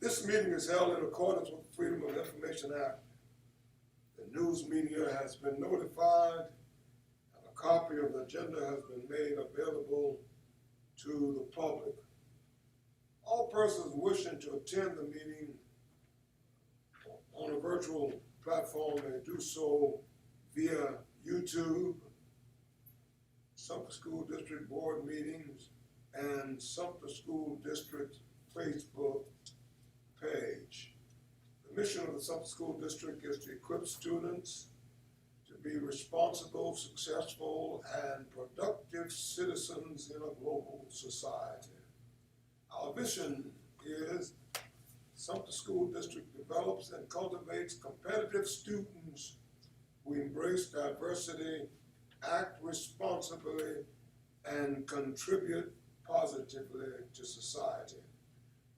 This meeting is held in accordance with the Freedom of Information Act. The news media has been notified, and a copy of the agenda has been made available to the public. All persons wishing to attend the meeting on a virtual platform may do so via YouTube, Sumter School District Board meetings, and Sumter School District Facebook page. The mission of the Sumter School District is to equip students to be responsible, successful, and productive citizens in a global society. Our vision is Sumter School District develops and cultivates competitive students who embrace diversity, act responsibly, and contribute positively to society.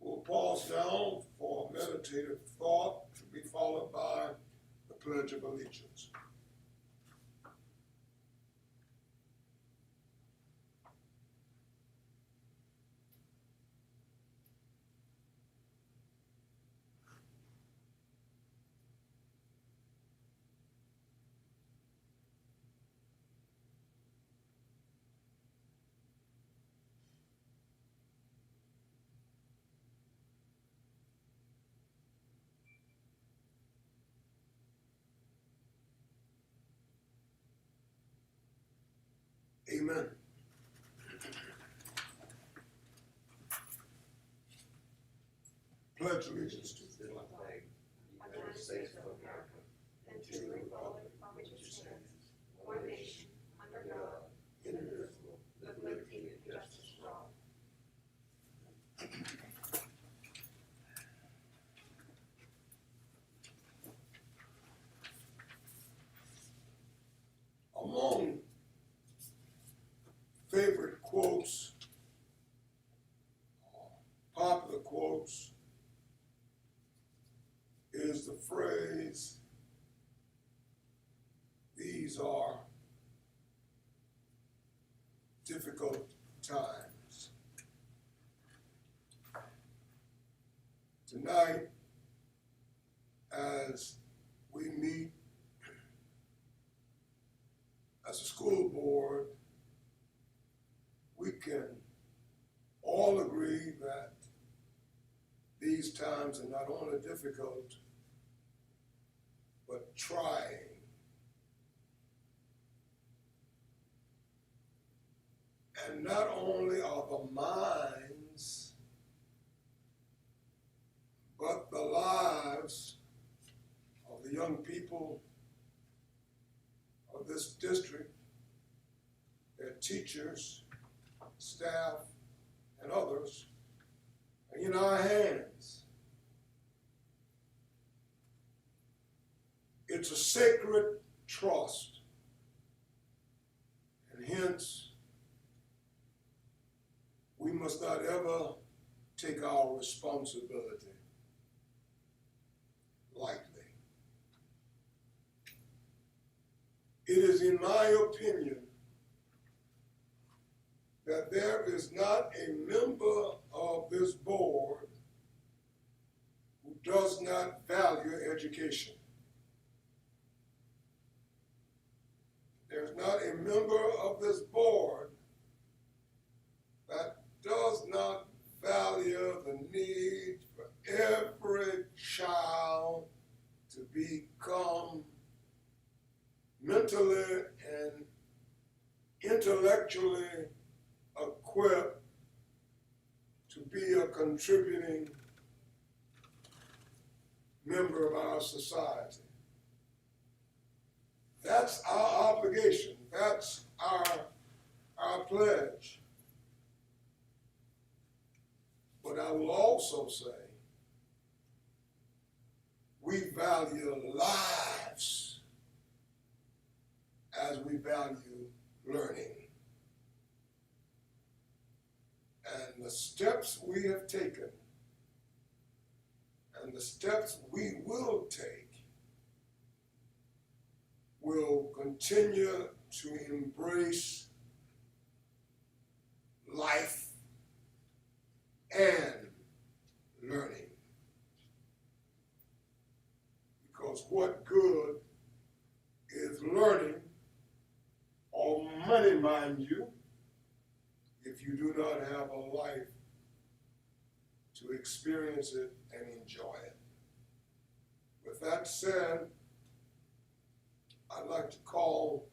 We'll pause now for meditative thought to be followed by the Pledge of Allegiance. Amen. Pledge allegiance to the flag of the United States of America and to the republic for which it stands, one nation, under God, indivisible, with liberty and justice for all. Among favorite quotes, popular quotes, is the phrase, "These are difficult times." Tonight, as we meet as a school board, we can all agree that these times are not only difficult, but trying. And not only are the minds, but the lives of the young people of this district, their teachers, staff, and others are in our hands. It's a sacred trust, and hence we must not ever take our responsibility lightly. It is, in my opinion, that there is not a member of this board who does not value education. There's not a member of this board that does not value the need for every child to become mentally and intellectually equipped to be a contributing member of our society. That's our obligation. That's our pledge. But I will also say, we value lives as we value learning. And the steps we have taken and the steps we will take will continue to embrace life and learning. because what good is learning or money, mind you, if you do not have a life to experience it and enjoy it? With that said, I'd like to call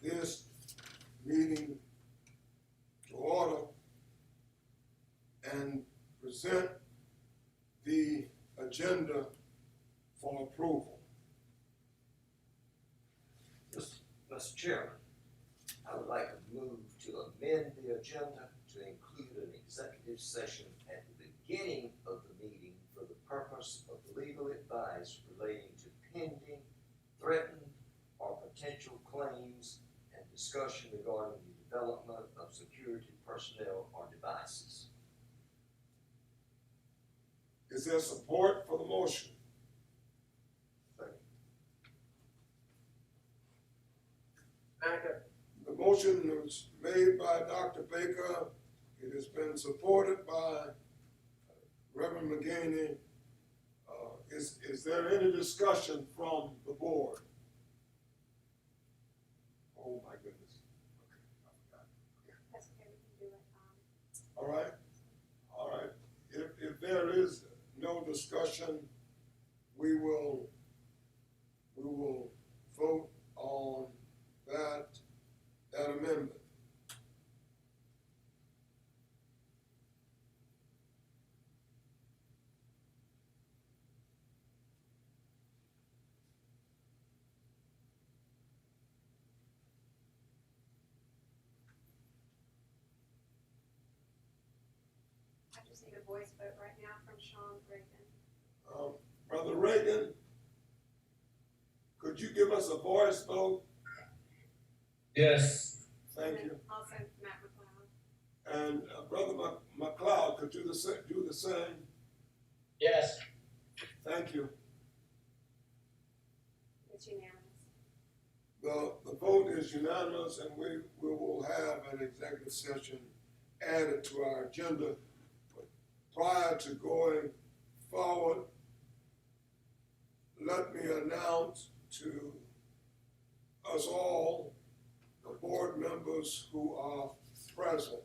this meeting to order and present the agenda for approval. Mr. Chairman, I would like to move to amend the agenda to include an executive session at the beginning of the meeting for the purpose of legal advice relating to pending, threatened, or potential claims and discussion regarding the development of security personnel or devices. Is there support for the motion? The motion was made by Dr. Baker. It has been supported by Reverend McGaney. Is there any discussion from the board? Oh my goodness. Okay, I forgot. That's okay, we can do it. All right, all right. If there is no discussion, we will vote on that amendment. I just need a voice vote right now from Sean Reagan. Brother Reagan, could you give us a voice vote? Yes. Thank And you. also Matt McLeod. And Brother McLeod, could you do the same? Yes. Thank you. It's unanimous. The vote is unanimous, and we will have an executive session added to our agenda. But prior to going forward, let me announce to us all, the board members who are present.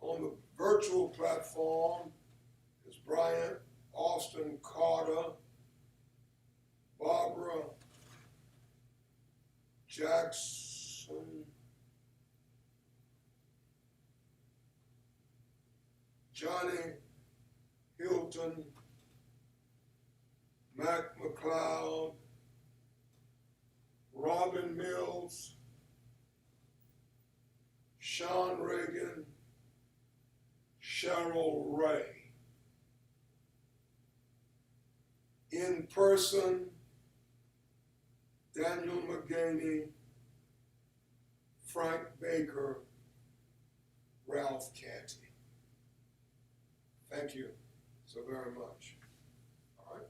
On the virtual platform is Brian Austin Carter, Barbara Jackson, Johnny Hilton, Mac McLeod, Robin Mills, Sean Reagan, Cheryl Ray. In person, Daniel McGaney, Frank Baker, Ralph Canty. Thank you so very much. All right.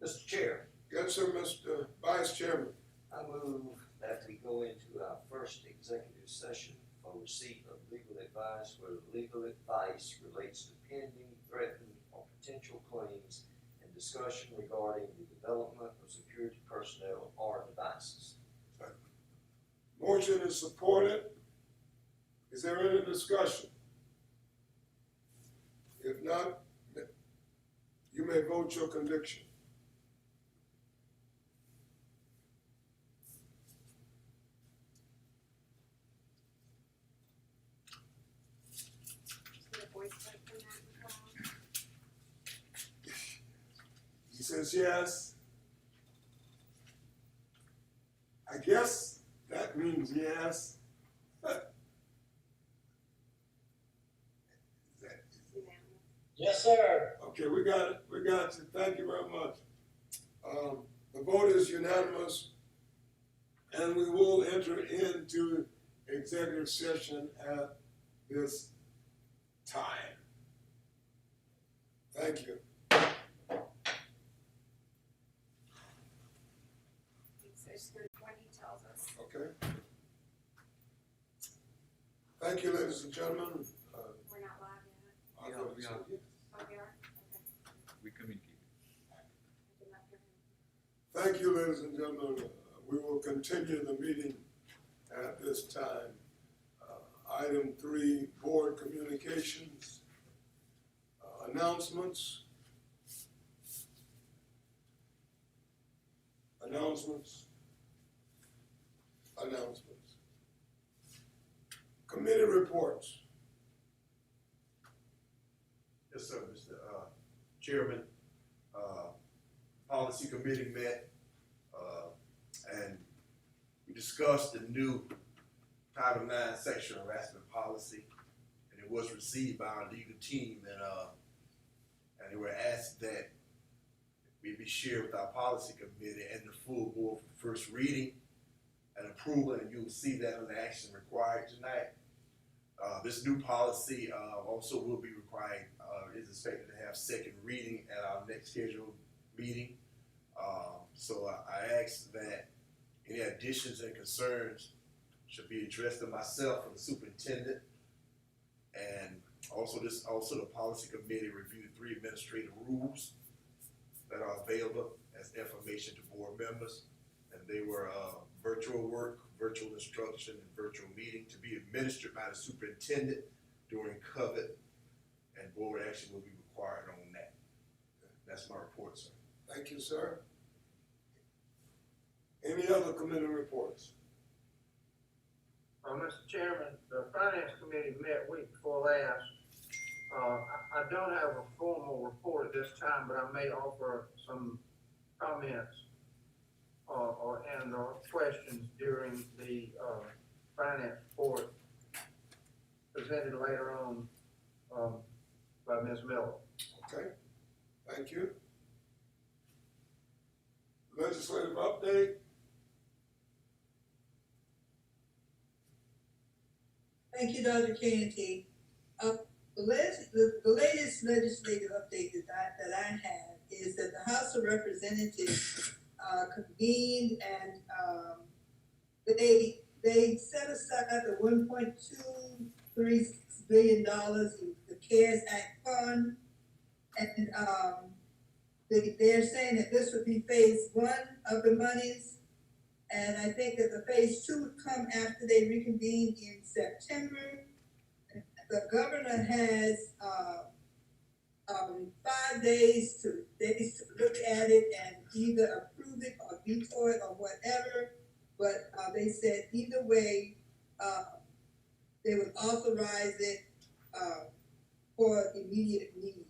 Mr. Chair, Yes, sir, Mr. Vice Chairman. I move that we go into our first executive session for receipt of legal advice where the legal advice relates to pending, threatened, or potential claims and discussion regarding the development of security personnel or devices. Motion is supported. Is there any discussion? If not, you may vote your conviction. Just need a voice vote from Matt McLeod. He says yes. I guess that means yes. Yes, sir. Okay, we got it. We got you. Thank you very much. The vote is unanimous, and we will enter into executive session at this time. Thank you. So just go to what he tells us. Okay. Thank you, ladies and gentlemen. We're not live yet. I thought we said yes. Oh, we are? we communicated. I did not hear him. Thank you, ladies and gentlemen. We will continue the meeting at this time. Item 3, board communications, announcements. Committee reports. Yes, sir, Mr. Chairman. Policy Committee met, and we discussed the new Title IX sexual harassment policy, and it was received by our legal team, and they were asked that we be shared with our policy committee and the full board for first reading and approval, and you will see that on the action required tonight. This new policy also will be required, is expected to have second reading at our next scheduled meeting. So I ask that any additions and concerns should be addressed to myself and the superintendent. And also the policy committee reviewed 3 administrative rules that are available as information to board members. And they were virtual work, virtual instruction, and virtual meeting to be administered by the superintendent during COVID, and board action will be required on that. That's my report, sir. Thank you, sir. Any other committee reports? Mr. Chairman, the Finance Committee met week before last. I don't have a formal report at this time, but I may offer some comments or questions during the finance report presented later on by Ms. Miller. Okay, thank you. Legislative update. Thank you, Dr. Kennedy. The latest legislative update that I have is that the House of Representatives convened and they set aside the $1.236 billion in the CARES Act fund, and they're saying that this would be phase 1 of the monies. And I think that the phase 2 would come after they reconvene in September. The governor has 5 days to look at it and either approve it or veto it or whatever. But they said either way, they would authorize it for immediate need.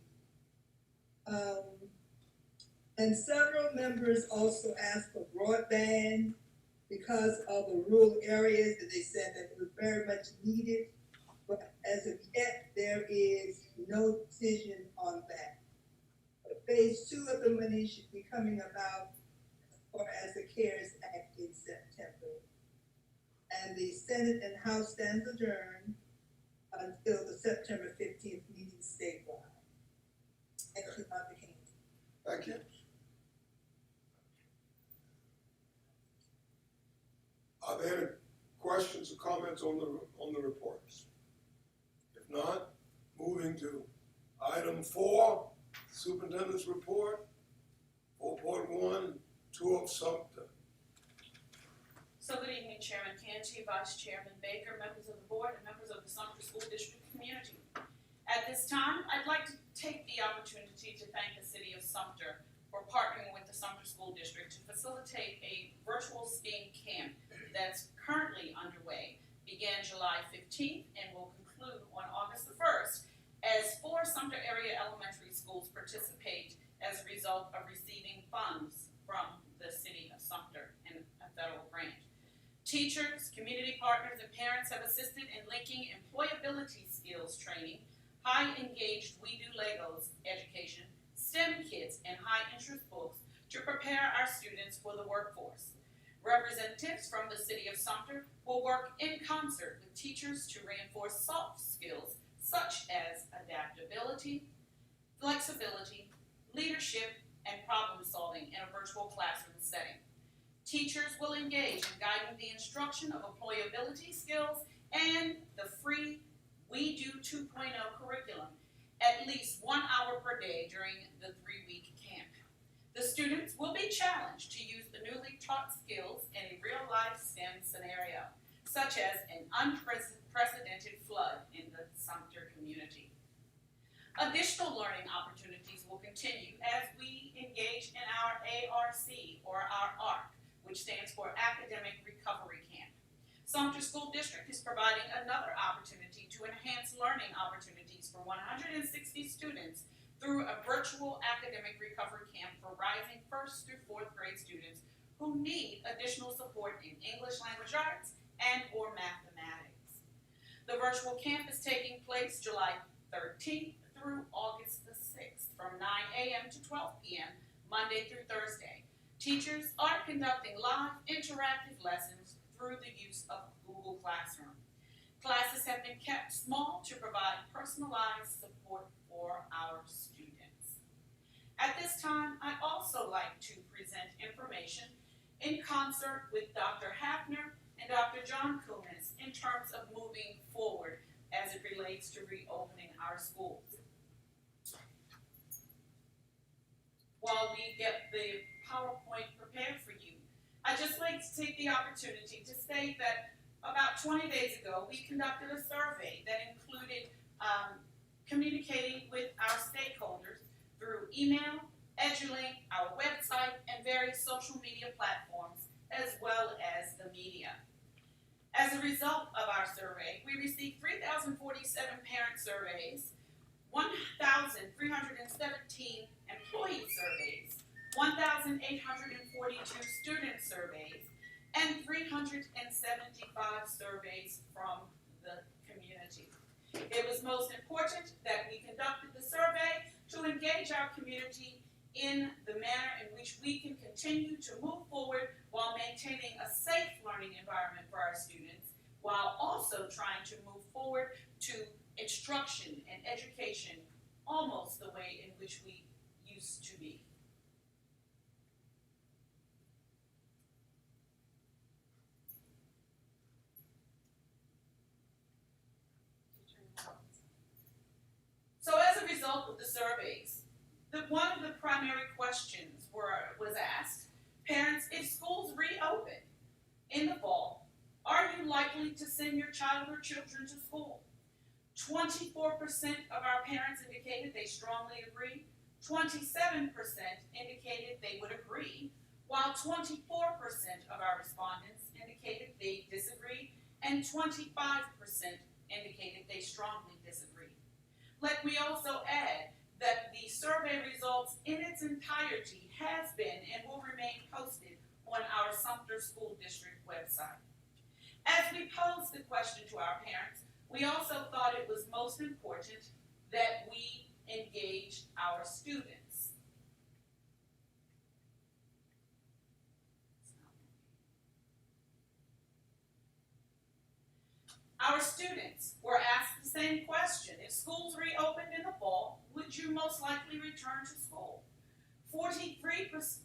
And several members also asked for broadband because of the rural areas that they said that it was very much needed. But as of yet, there is no decision on that. But phase 2 of the money should be coming about as far as the CARES Act in September. And the Senate and House stands adjourned until the September 15th meeting statewide. Thank you, Dr. King. Thank you. Are there any questions or comments on the reports? If not, moving to item 4, Superintendent's report, 4.1, tour of Sumter. So good evening, Chairman Canty, Vice Chairman Baker, members of the board, and members of the Sumter School District community. At this time, I'd like to take the opportunity to thank the City of Sumter for partnering with the Sumter School District to facilitate a virtual STEAM camp that's currently underway, began July 15th and will conclude on August the 1st, as 4 Sumter area elementary schools participate as a result of receiving funds from the City of Sumter and a federal grant. Teachers, community partners, and parents have assisted in linking employability skills training, high-engaged We Do Legos education, STEM kits, and high-interest books to prepare our students for the workforce. Representatives from the City of Sumter will work in concert with teachers to reinforce soft skills such as adaptability, flexibility, leadership, and problem solving in a virtual classroom setting. Teachers will engage in guiding the instruction of employability skills and the free We Do 2.0 curriculum at at least 1 hour per day during the 3-week camp. The students will be challenged to use the newly taught skills in a real-life STEM scenario, such as an unprecedented flood in the Sumter community. Additional learning opportunities will continue as we engage in our ARC, or our ARC, which stands for Academic Recovery Camp. Sumter School District is providing another opportunity to enhance learning opportunities for 160 students through a virtual academic recovery camp for rising 1st through 4th grade students who need additional support in English language arts and or mathematics. The virtual camp is taking place July 13th through August the 6th from 9 a.m. to 12 p.m. Monday through Thursday. Teachers are conducting live interactive lessons through the use of Google Classroom. Classes have been kept small to provide personalized support for our students. At this time, I'd also like to present information in concert with Dr. Hafner and Dr. John Kunis in terms of moving forward as it relates to reopening our schools. While we get the PowerPoint prepared for you, I'd just like to take the opportunity to say that about 20 days ago, we conducted a survey that included communicating with our stakeholders through email, EduLink, our website, and various social media platforms, as well as the media. As a result of our survey, we received 3,047 parent surveys, 1,317 employee surveys, 1,842 student surveys, and 375 surveys from the community. It was most important that we conducted the survey to engage our community in the manner in which we can continue to move forward while maintaining a safe learning environment for our students, while also trying to move forward to instruction and education almost the way in which we used to be. So as a result of the surveys, one of the primary questions was asked, parents, if schools reopen in the fall, are you likely to send your child or children to school? 24% of our parents indicated they strongly agree, 27% indicated they would agree, while 24% of our respondents indicated they disagreed, and 25% indicated they strongly disagreed. Let me also add that the survey results in its entirety has been and will remain posted on our Sumter School District website. As we posed the question to our parents, we also thought it was most important that we engage our students. Our students were asked the same question. If schools reopened in the fall, would you most likely return to school? 41%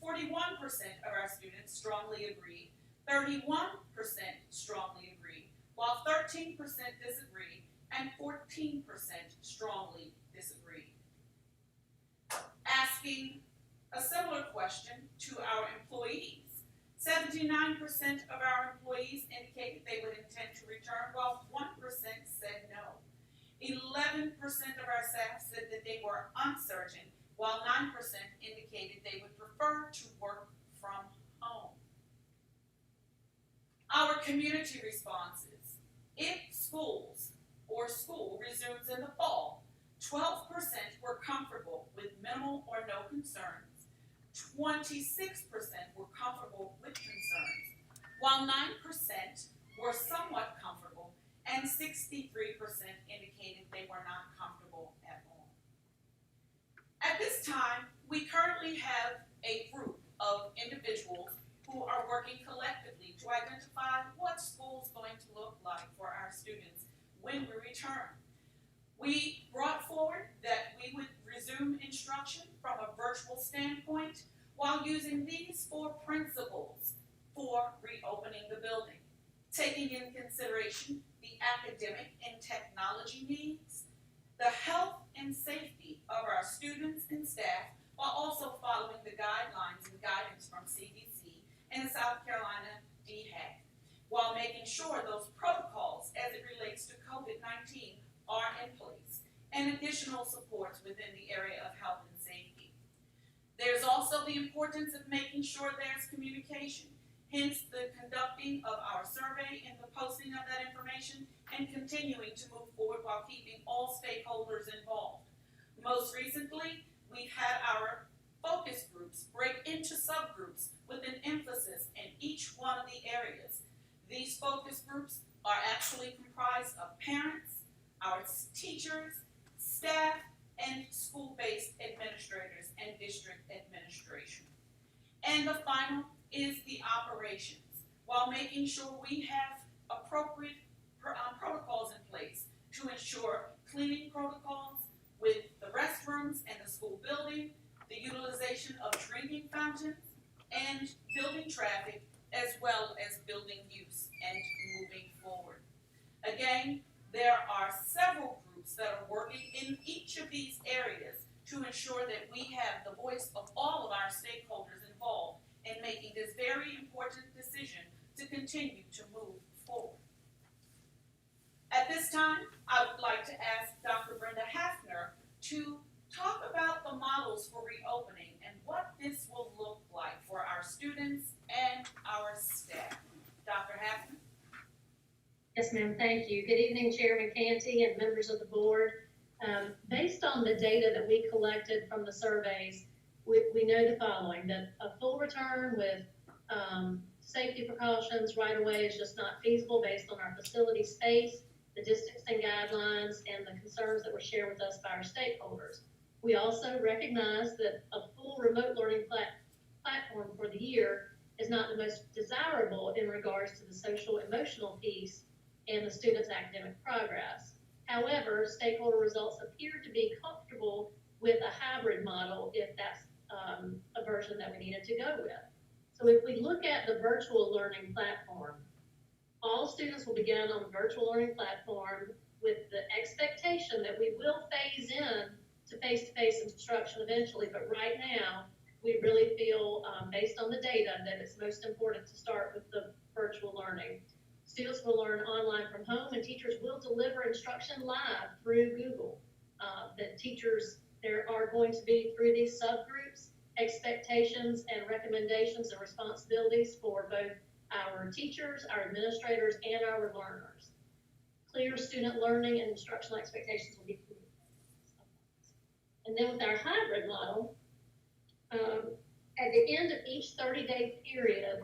of our students strongly agreed, 31% strongly agreed, while 13% disagreed, and 14% strongly disagreed. Asking a similar question to our employees, 79% of our employees indicated they would intend to return, while 1% said no. 11% of our staff said that they were uncertain, while 9% indicated they would prefer to work from home. Our community responses: if schools or school resumes in the fall, 12% were comfortable with minimal or no concerns, 26% were comfortable with concerns, while 9% were somewhat comfortable, and 63% indicated they were not comfortable at all. At this time, we currently have a group of individuals who are working collectively to identify what school's going to look like for our students when we return. We brought forward that we would resume instruction from a virtual standpoint while using these 4 principles for reopening the building, taking in consideration the academic and technology needs, the health and safety students and staff while also following the guidelines and guidance from CDC and the South Carolina DHEC, while making sure those protocols as it relates to COVID-19 are in place, and additional supports within the area of health and safety. There's also the importance of making sure there's communication, hence the conducting of our survey and the posting of that information, and continuing to move forward while keeping all stakeholders involved. Most recently, we've had our focus groups break into subgroups with an emphasis in each one of the areas. These focus groups are actually comprised of parents, our teachers, staff, and school-based administrators and district administration. And the final is the operations, while making sure we have appropriate protocols in place to ensure cleaning protocols with the restrooms and the school building, the utilization of drinking fountains, and building traffic, as well as building use and moving forward. Again, there are several groups that are working in each of these areas to ensure that we have the voice of all of our stakeholders involved in making this very important decision to continue to move forward. At this time, I would like to ask Dr. Brenda Hafner to talk about the models for reopening and what this will look like for our students and our staff. Dr. Hafner? Yes, ma'am, thank you. Good evening, Chairman Canty and members of the board. Based on the data that we collected from the surveys, we know the following, that a full return with safety precautions right away is just not feasible based on our facility space, the distancing guidelines, and the concerns that were shared with us by our stakeholders. We also recognize that a full remote learning platform for the year is not the most desirable in regards to the social emotional piece and the students' academic progress. However, stakeholder results appear to be comfortable with a hybrid model if that's a version that we needed to go with. So if we look at the virtual learning platform, all students will begin on the virtual learning platform with the expectation that we will phase in to face-to-face instruction eventually, but right now, we really feel, based on the data, that it's most important to start with the virtual learning. Students will learn online from home, and teachers will deliver instruction live through Google. The teachers, there are going to be, through these subgroups, expectations and recommendations and responsibilities for both our teachers, our administrators, and our learners. Clear student learning and instructional expectations will be communicated. And then with our hybrid model, at the end of each 30-day period,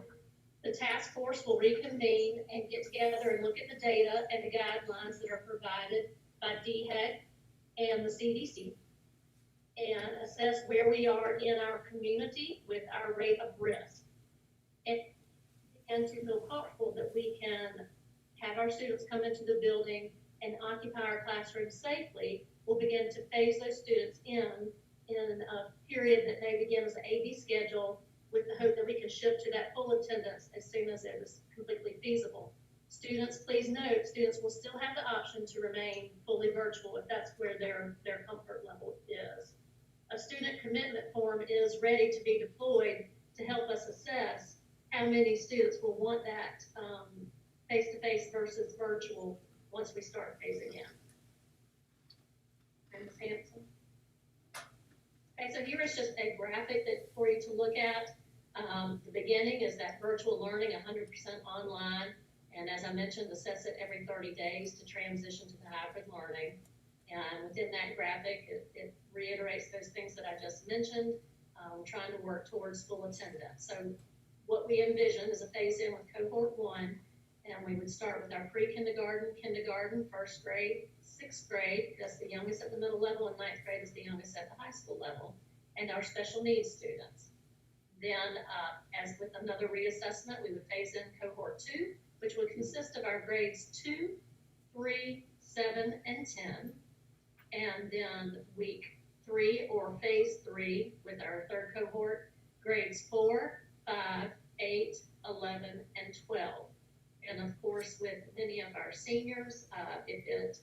the task force will reconvene and get together and look at the data and the guidelines that are provided by DHEC and the CDC and assess where we are in our community with our rate of risk. And to feel comfortable that we can have our students come into the building and occupy our classrooms safely, we'll begin to phase those students in a period that may begin as an AB schedule with the hope that we can shift to that full attendance as soon as it is completely feasible. Students, please note, students will still have the option to remain fully virtual if that's where their comfort level is. A student commitment form is ready to be deployed to help us assess how many students will want that face-to-face versus virtual once we start phasing in. And Ms. Hanson. Okay, so here is just a graphic that for you to look at. The beginning is that virtual learning, 100% online, and as I mentioned, assess it every 30 days to transition to the hybrid learning. And within that graphic, it reiterates those things that I just mentioned, trying to work towards full attendance. So what we envision is a phase-in with cohort 1, and we would start with our pre-kindergarten, kindergarten, first grade, sixth grade, that's the youngest at the middle level, and ninth grade is the youngest at the high school level, and our special needs students. Then, as with another reassessment, we would phase in cohort 2, which would consist of our grades 2, 3, 7, and 10, and then week 3 or phase 3 with our third cohort, grades 4, 5, 8, 11, and 12. And of course, with many of our seniors, if it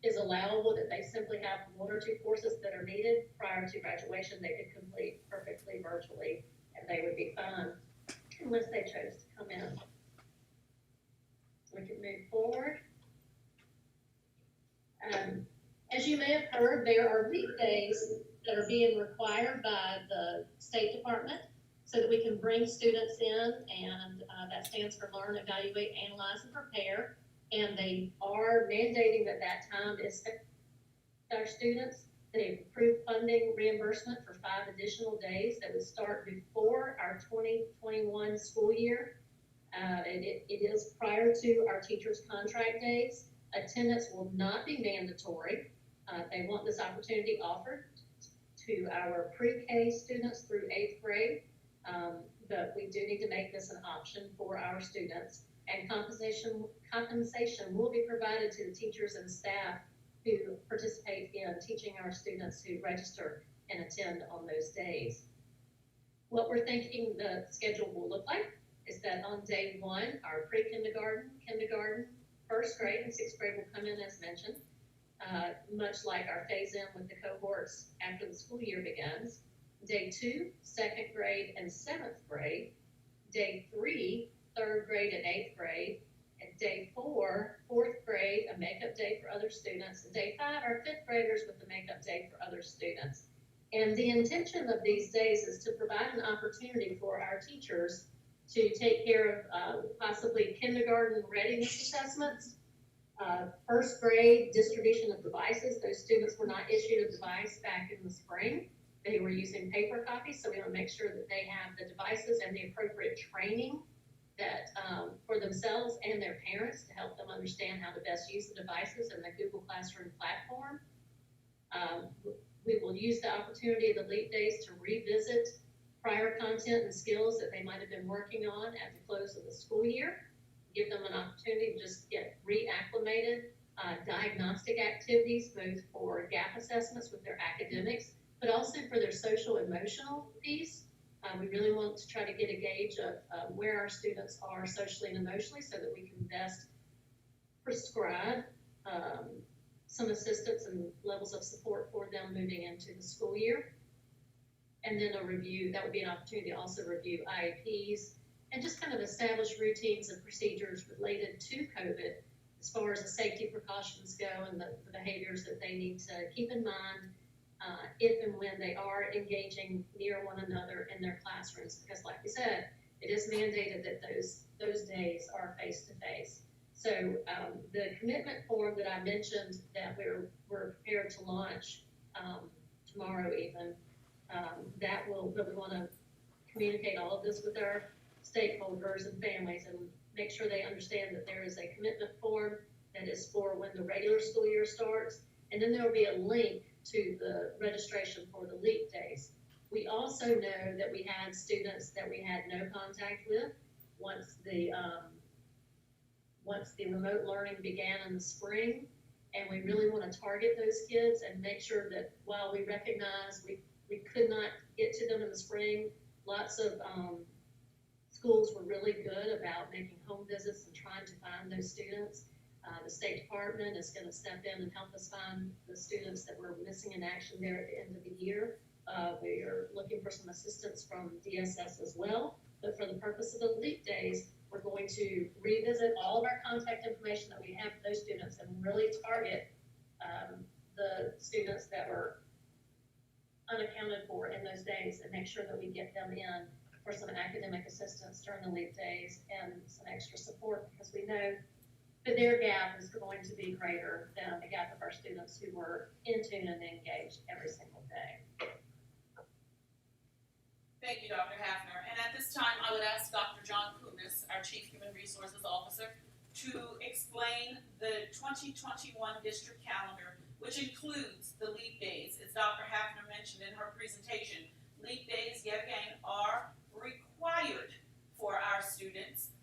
is a allowable that they simply have one or two courses that are needed prior to graduation, they could complete perfectly virtually, and they would be fine unless they chose to come in. We can move forward. As you may have heard, there are weekdays that are being required by the State Department so that we can bring students in, and that stands for Learn, Evaluate, Analyze, and Prepare. And they are mandating that time is spent with our students. They've approved funding reimbursement for 5 additional days that would start before our 2021 school year. It is prior to our teachers' contract days. Attendance will not be mandatory. They want this opportunity offered to our pre-K students through 8th grade, but we do need to make this an option for our students. And compensation will be provided to the teachers and staff who participate in teaching our students who register and attend on those days. What we're thinking the schedule will look like is that on day 1, our pre-kindergarten, kindergarten, 1st grade, and 6th grade will come in as mentioned, much like our phase-in with the cohorts after the school year begins. Day 2, 2nd grade and 7th grade. Day 3, 3rd grade and 8th grade. And day 4, 4th grade, a makeup day for other students. And day 5, our 5th graders with the makeup day for other students. And the intention of these days is to provide an opportunity for our teachers to take care of possibly kindergarten readiness assessments, 1st grade distribution of devices. Those students were not issued a device back in the spring. They were using paper copies, so we want to make sure that they have the devices and the appropriate training that for themselves and their parents to help them understand how to best use the devices and the Google Classroom platform. We will use the opportunity of the LEAP days to revisit prior content and skills that they might have been working on at the close of the school year, give them an opportunity to just get reacclimated, diagnostic activities, both for gap assessments with their academics, but also for their social emotional piece. We really want to try to get a gauge of where our students are socially and emotionally so that we can best prescribe some assistance and levels of support for them moving into the school year. And then a review, that would be an opportunity to also review IEPs and just kind of establish routines and procedures related to COVID as far as the safety precautions go and the behaviors that they need to keep in mind if and when they are engaging near one another in their classrooms. Because like we said, it is mandated that those days are face-to-face. So the commitment form that I mentioned that we're prepared to launch tomorrow even, but we want to communicate all of this with our stakeholders and families and make sure they understand that there is a commitment form that is for when the regular school year starts, and then there will be a link to the registration for the LEAP days. We also know that we had students that we had no contact with once the remote learning began in the spring, and we really want to target those kids and make sure that while we recognize we could not get to them in the spring, lots of schools were really good about making home visits and trying to find those students. The State Department is going to step in and help us find the students that were missing in action there at the end of the year. We are looking for some assistance from DSS as well, but for the purpose of the LEAP days, we're going to revisit all of our contact information that we have for those students and really target the students that were unaccounted for in those days and make sure that we get them in for some academic assistance during the LEAP days and some extra support, because we know that their gap is going to be greater than the gap of our students who were in tune and engaged every single day. Thank you, Dr. Hafner. And at this time, I would ask Dr. John Kumis, our Chief Human Resources Officer, to explain the 2021 district calendar, which includes the LEAP days. As Dr. Hafner mentioned in her presentation, LEAP days, yet again, are required for our students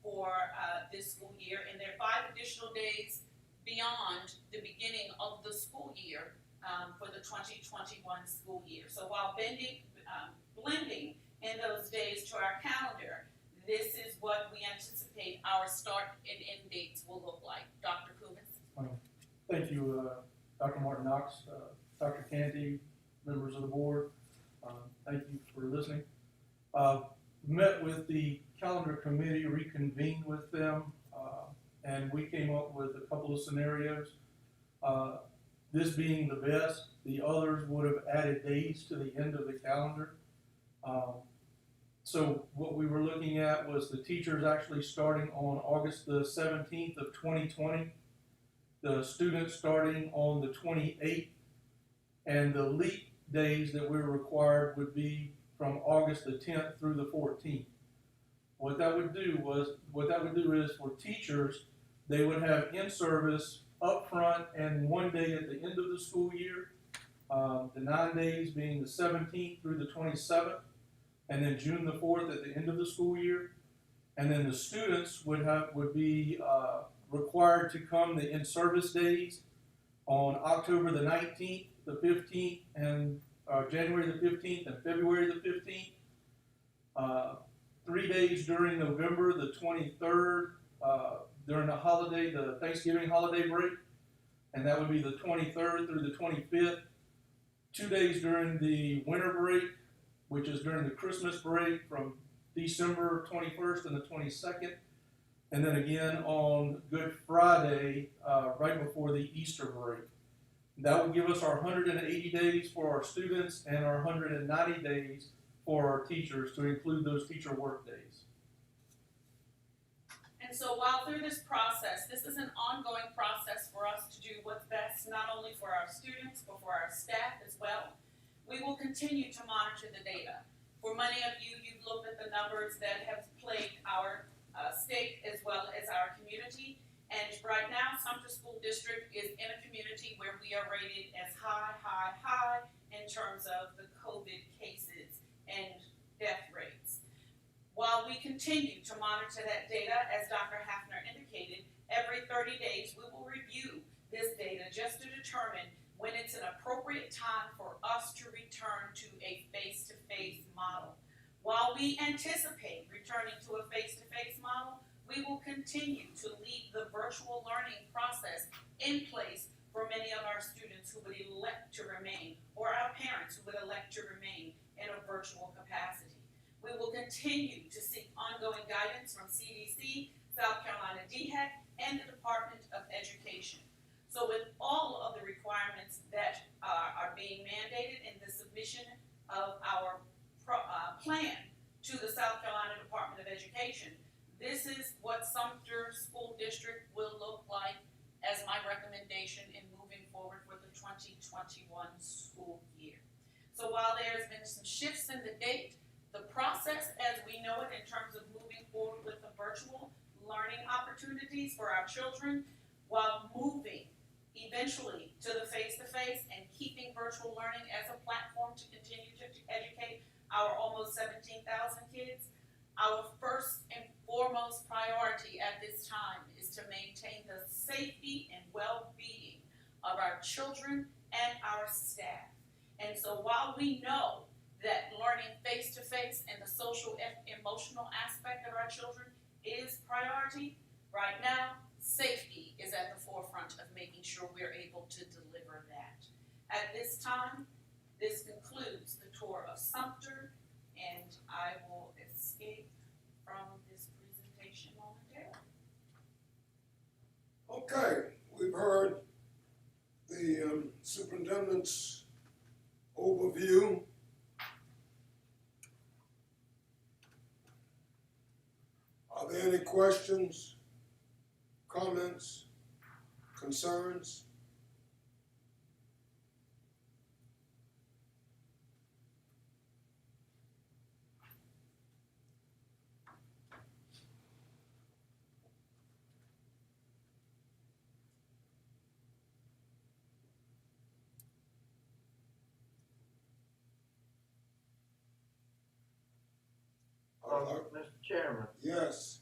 for this school year, and there are 5 additional days beyond the beginning of the school year for the 2021 school year. So while blending in those days to our calendar, this is what we anticipate our start and end dates will look like. Dr. Kumis. Thank you, Dr. Martin Knox, Dr. Canty, members of the board. Thank you for listening. Met with the calendar committee, reconvened with them, and we came up with a couple of scenarios. This being the best, the others would have added days to the end of the calendar. So what we were looking at was the teachers actually starting on August the 17th of 2020, the students starting on the 28th, and the leap days that we were required would be from August the 10th through the 14th. What that would do is for teachers, they would have in-service up front and 1 day at the end of the school year, the 9 days being the 17th through the 27th, and then June the 4th at the end of the school year. And then the students would be required to come the in-service days on October the 19th, the 15th, and January the 15th and February the 15th. 3 days during November the 23rd, during the holiday, the Thanksgiving holiday break, and that would be the 23rd through the 25th. 2 days during the winter break, which is during the Christmas break from December 21st and the 22nd. And then again on Good Friday, right before the Easter break. That will give us our 180 days for our students and our 190 days for our teachers, to include those teacher work days. And so while through this process, this is an ongoing process for us to do what's best, not only for our students, but for our staff as well. We will continue to monitor the data. For many of you, you've looked at the numbers that have plagued our state as well as our community. And right now, Sumter School District is in a community where we are rated as high in terms of the COVID cases and death rates. While we continue to monitor that data, as Dr. Hafner indicated, every 30 days we will review this data just to determine when it's an appropriate time for us to return to a face-to-face model. While we anticipate returning to a face-to-face model, we will continue to leave the virtual learning process in place for many of our students who would elect to remain, or our parents who would elect to remain in a virtual capacity. We will continue to seek ongoing guidance from CDC, South Carolina DHEC, and the Department of Education. So with all of the requirements that are being mandated in the submission of our plan to the South Carolina Department of Education, this is what Sumter School District will look like as my recommendation in moving forward for the 2021 school year. So while there's been some shifts in the date, the process as we know it in terms of moving forward with the virtual learning opportunities for our children, while moving eventually to the face-to-face and keeping virtual learning as a platform to continue to educate our almost 17,000 kids, our first and foremost priority at this time is to maintain the safety and well-being of our children and our staff. And so while we know that learning face-to-face and the social and emotional aspect of our children is priority, right now, safety is at the forefront of making sure we're able to deliver that. At this time, this concludes the tour of Sumter, and I will escape from this presentation momentarily. Okay, we've heard the superintendent's overview. Are there any questions, comments, concerns? Mr. Chairman, Yes.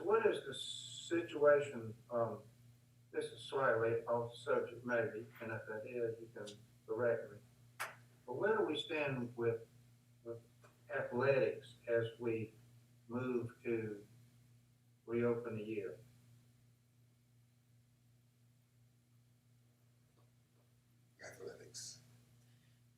What is the situation, this is slightly off subject maybe, and if that is, you can correct me. But where do we stand with athletics as we move to reopen the year. Athletics.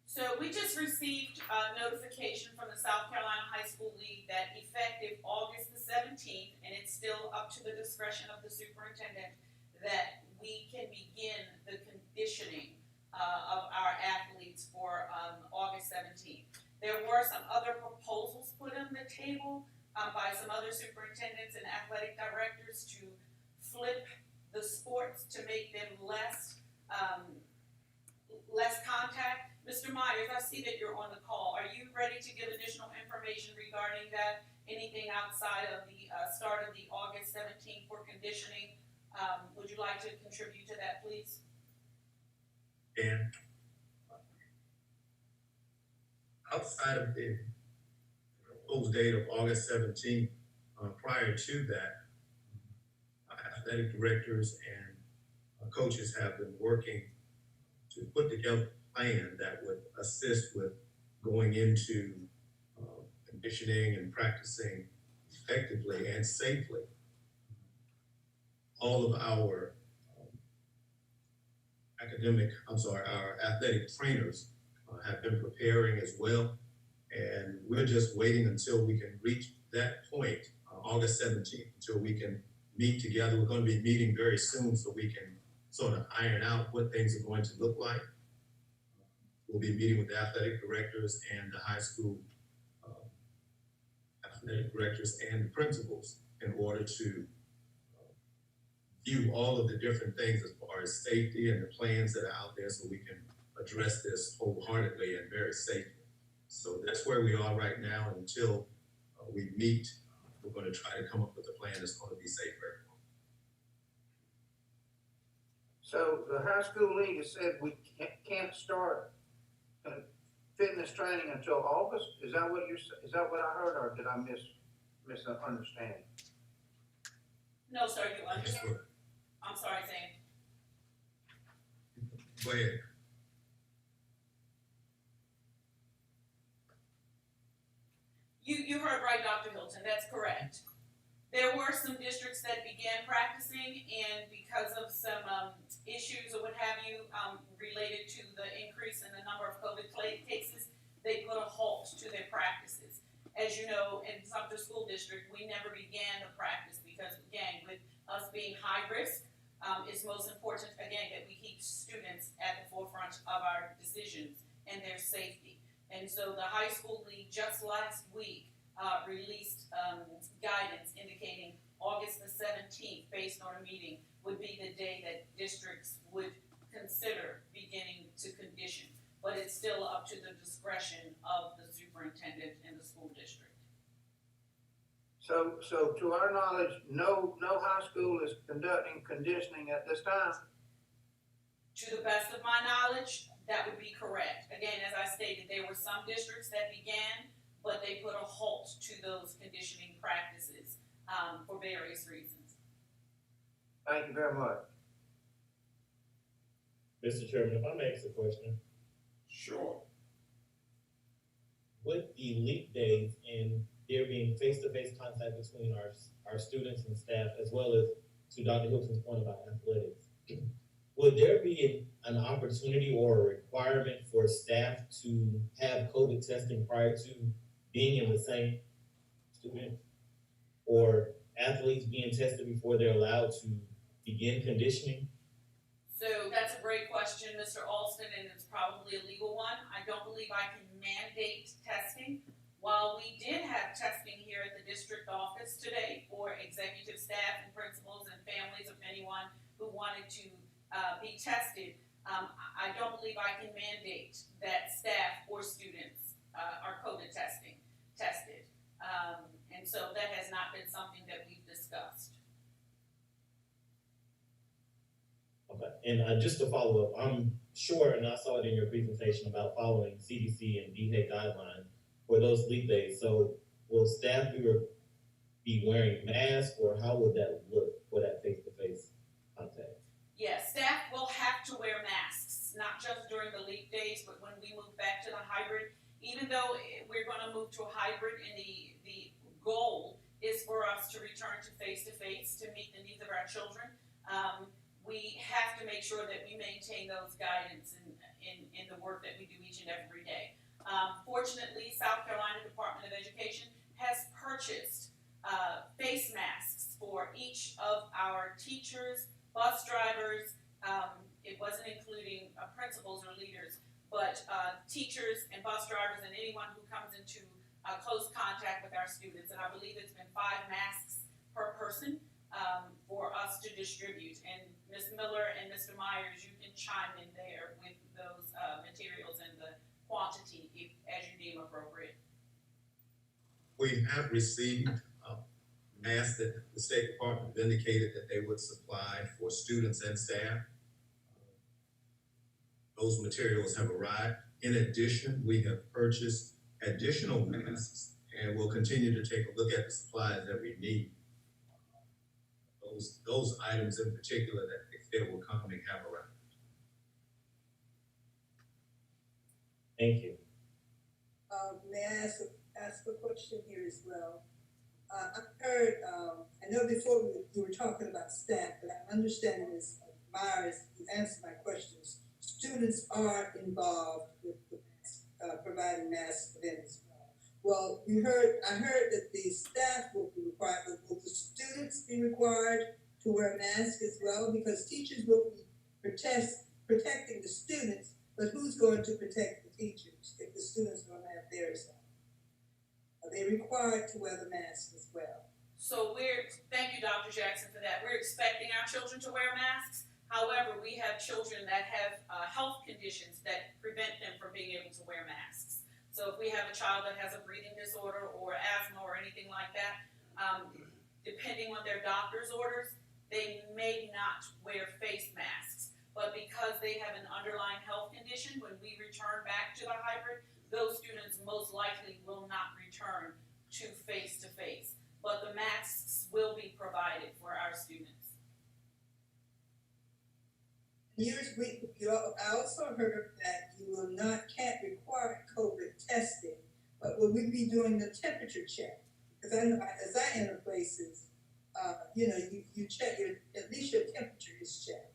So we just received notification from the South Carolina High School League that effective August the 17th, and it's still up to the discretion of the superintendent, that we can begin the conditioning of our athletes for August 17th. There were some other proposals put on the table by some other superintendents and athletic directors to flip the sports to make them less contact. Mr. Myers, I see that you're on the call. Are you ready to give additional information regarding that? Anything outside of the start of the August 17th for conditioning? Would you like to contribute to that, please? And outside of the proposed date of August 17th, prior to that, athletic directors and coaches have been working to put together a plan that would assist with going into conditioning and practicing effectively and safely. All of our our athletic trainers have been preparing as well. And we're just waiting until we can reach that point, August 17th, until we can meet together. We're going to be meeting very soon so we can sort of iron out what things are going to look like. We'll be meeting with the athletic directors and the high school athletic directors and the principals in order to view all of the different things as far as safety and the plans that are out there so we can address this wholeheartedly and very safely. So that's where we are right now. And until we meet, we're going to try to come up with a plan that's going to be safe for everyone. So the high school league has said we can't start fitness training until August? Is that what I heard, or did I misunderstand? No, sir, you understand. I'm sorry, Sam. Go ahead. You heard right, Dr. Hilton, that's correct. There were some districts that began practicing, and because of some issues or what have you related to the increase in the number of COVID cases, they put a halt to their practices. As you know, in Sumter School District, we never began the practice because, again, with us being high risk, it's most important, again, that we keep students at the forefront of our decisions and their safety. And so the high school league just last week released guidance indicating August the 17th, based on a meeting, would be the day that districts would consider beginning to condition. But it's still up to the discretion of the superintendent and the school district. So to our knowledge, no high school is conducting conditioning at this time? To the best of my knowledge, that would be correct. Again, as I stated, there were some districts that began, but they put a halt to those conditioning practices for various reasons. Thank you very much. Mr. Chairman, if I may ask a question. Sure. With the leap days and there being face-to-face contact between our students and staff, as well as to Dr. Hilton's point about athletics, would there be an opportunity or a requirement for staff to have COVID testing prior to being in the same student, or athletes being tested before they're allowed to begin conditioning? So that's a great question, Mr. Alston, and it's probably a legal one. I don't believe I can mandate testing. While we did have testing here at the district office today for executive staff and principals and families of anyone who wanted to be tested, I don't believe I can mandate that staff or students are COVID tested. And so that has not been something that we've discussed. Okay, and just to follow up, I'm sure, and I saw it in your presentation about following CDC and DHEA guidelines for those leap days. So will staff be wearing masks, or how would that look for that face-to-face contact? Yes, staff will have to wear masks, not just during the leap days, but when we move back to the hybrid. Even though we're going to move to a hybrid, and the goal is for us to return to face-to-face our children. We have to make sure that we maintain those guidance in the work that we do each and every day. Fortunately, South Carolina Department of Education has purchased face masks for each of our teachers, bus drivers. It wasn't including principals or leaders, but teachers and bus drivers and anyone who comes into close contact with our students. And I believe it's been 5 masks per person for us to distribute. And Ms. Miller and Mr. Myers, you can chime in there with those materials and the quantity as you deem appropriate. We have received masks that the State Department indicated that they would supply for students and staff. Those materials have arrived. In addition, we have purchased additional masks and will continue to take a look at the supplies that we need. Those items in particular that they feel will come and have arrived. Thank you. May I ask a question here as well? I heard, I know before you were talking about staff, but I'm understanding this, Myers, you answered my questions. Students are involved with providing masks for them as well. Well, I heard that the staff will be required, but will the students be required to wear masks as well? Because teachers will be protecting the students, but who's going to protect the teachers if the students don't have theirs on? Are they required to wear the mask as well? So thank you, Dr. Jackson, for that. We're expecting our children to wear masks. However, we have children that have health conditions that prevent them from being able to wear masks. So if we have a child that has a breathing disorder or asthma or anything like that, depending on their doctor's orders, they may not wear face masks. But because they have an underlying health condition, when we return back to the hybrid, those students most likely will not return to face-to-face. But the masks will be provided for our students. I also heard that you can't require COVID testing, but will we be doing the temperature check? Because I know as I enter places, you check at least your temperature is checked.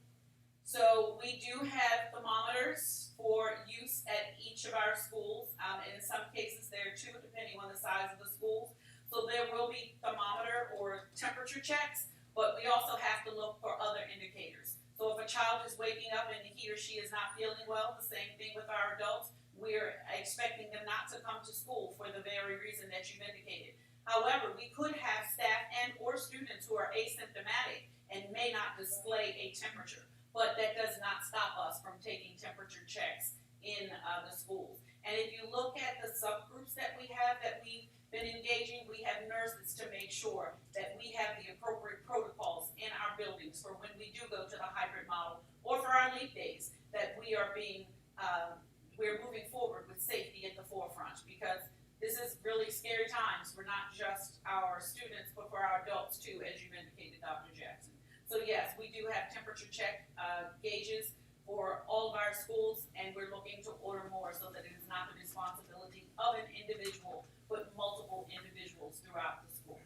So we do have thermometers for use at each of our schools, and in some cases there are 2, depending on the size of the schools. So there will be thermometer or temperature checks, but we also have to look for other indicators. So if a child is waking up and he or she is not feeling well, the same thing with our adults, we're expecting them not to come to school for the very reason that you've indicated. However, we could have staff and or students who are asymptomatic and may not display a temperature. But that does not stop us from taking temperature checks in the schools. And if you look at the subgroups that we have that we've been engaging, we have nurses to make sure that we have the appropriate protocols in our buildings for when we do go to the hybrid model or for our leap days, that we are we're moving forward with safety at the forefront, because this is really scary times for not just our students, but for our adults too, as you've indicated, Dr. Jackson. So yes, we do have temperature check gauges for all of our schools, and we're looking to order more so that it is not the responsibility of an individual, but multiple individuals throughout the school.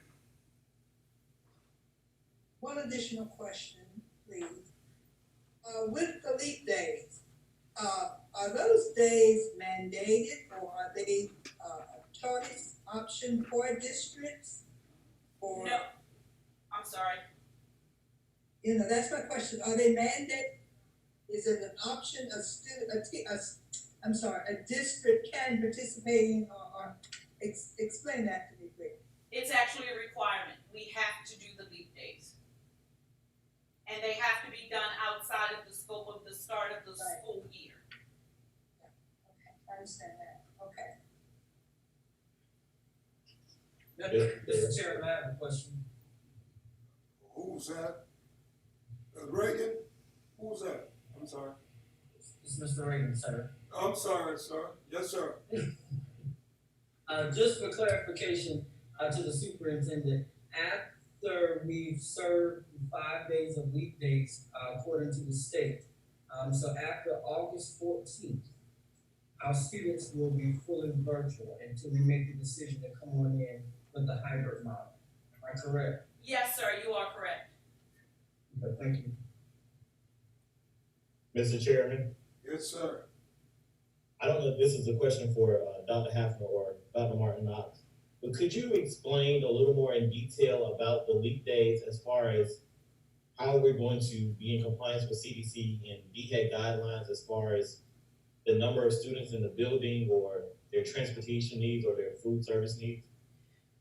One additional question, please. With the leap days, are those days mandated, or are they a choice option for districts? Or, no, I'm sorry. That's my question. Are they mandated? Is it an option a district can participate in, or explain that to me, please? It's actually a requirement. We have to do the leap days. And they have to be done outside of the scope of the start of the school year. Okay, I understand that. Okay. Mr. Chairman, I have a question. Who's that? Reagan? Who's that? I'm sorry. It's Mr. Reagan, sir. I'm sorry, sir. Yes, sir. Just for clarification to the superintendent, after we've served 5 days of weekdays according to the state, so after August 14th, our students will be fully virtual until we make the decision to come on in with the hybrid model. Am I correct? Yes, sir, you are correct. Thank you. Mr. Chairman, Yes, sir. I don't know if this is a question for Dr. Hafner or Dr. Martin Knox, but could you explain a little more in detail about the leap days as far as how we're going to be in compliance with CDC and DHEC guidelines as far as the number of students in the building or their transportation needs or their food service needs?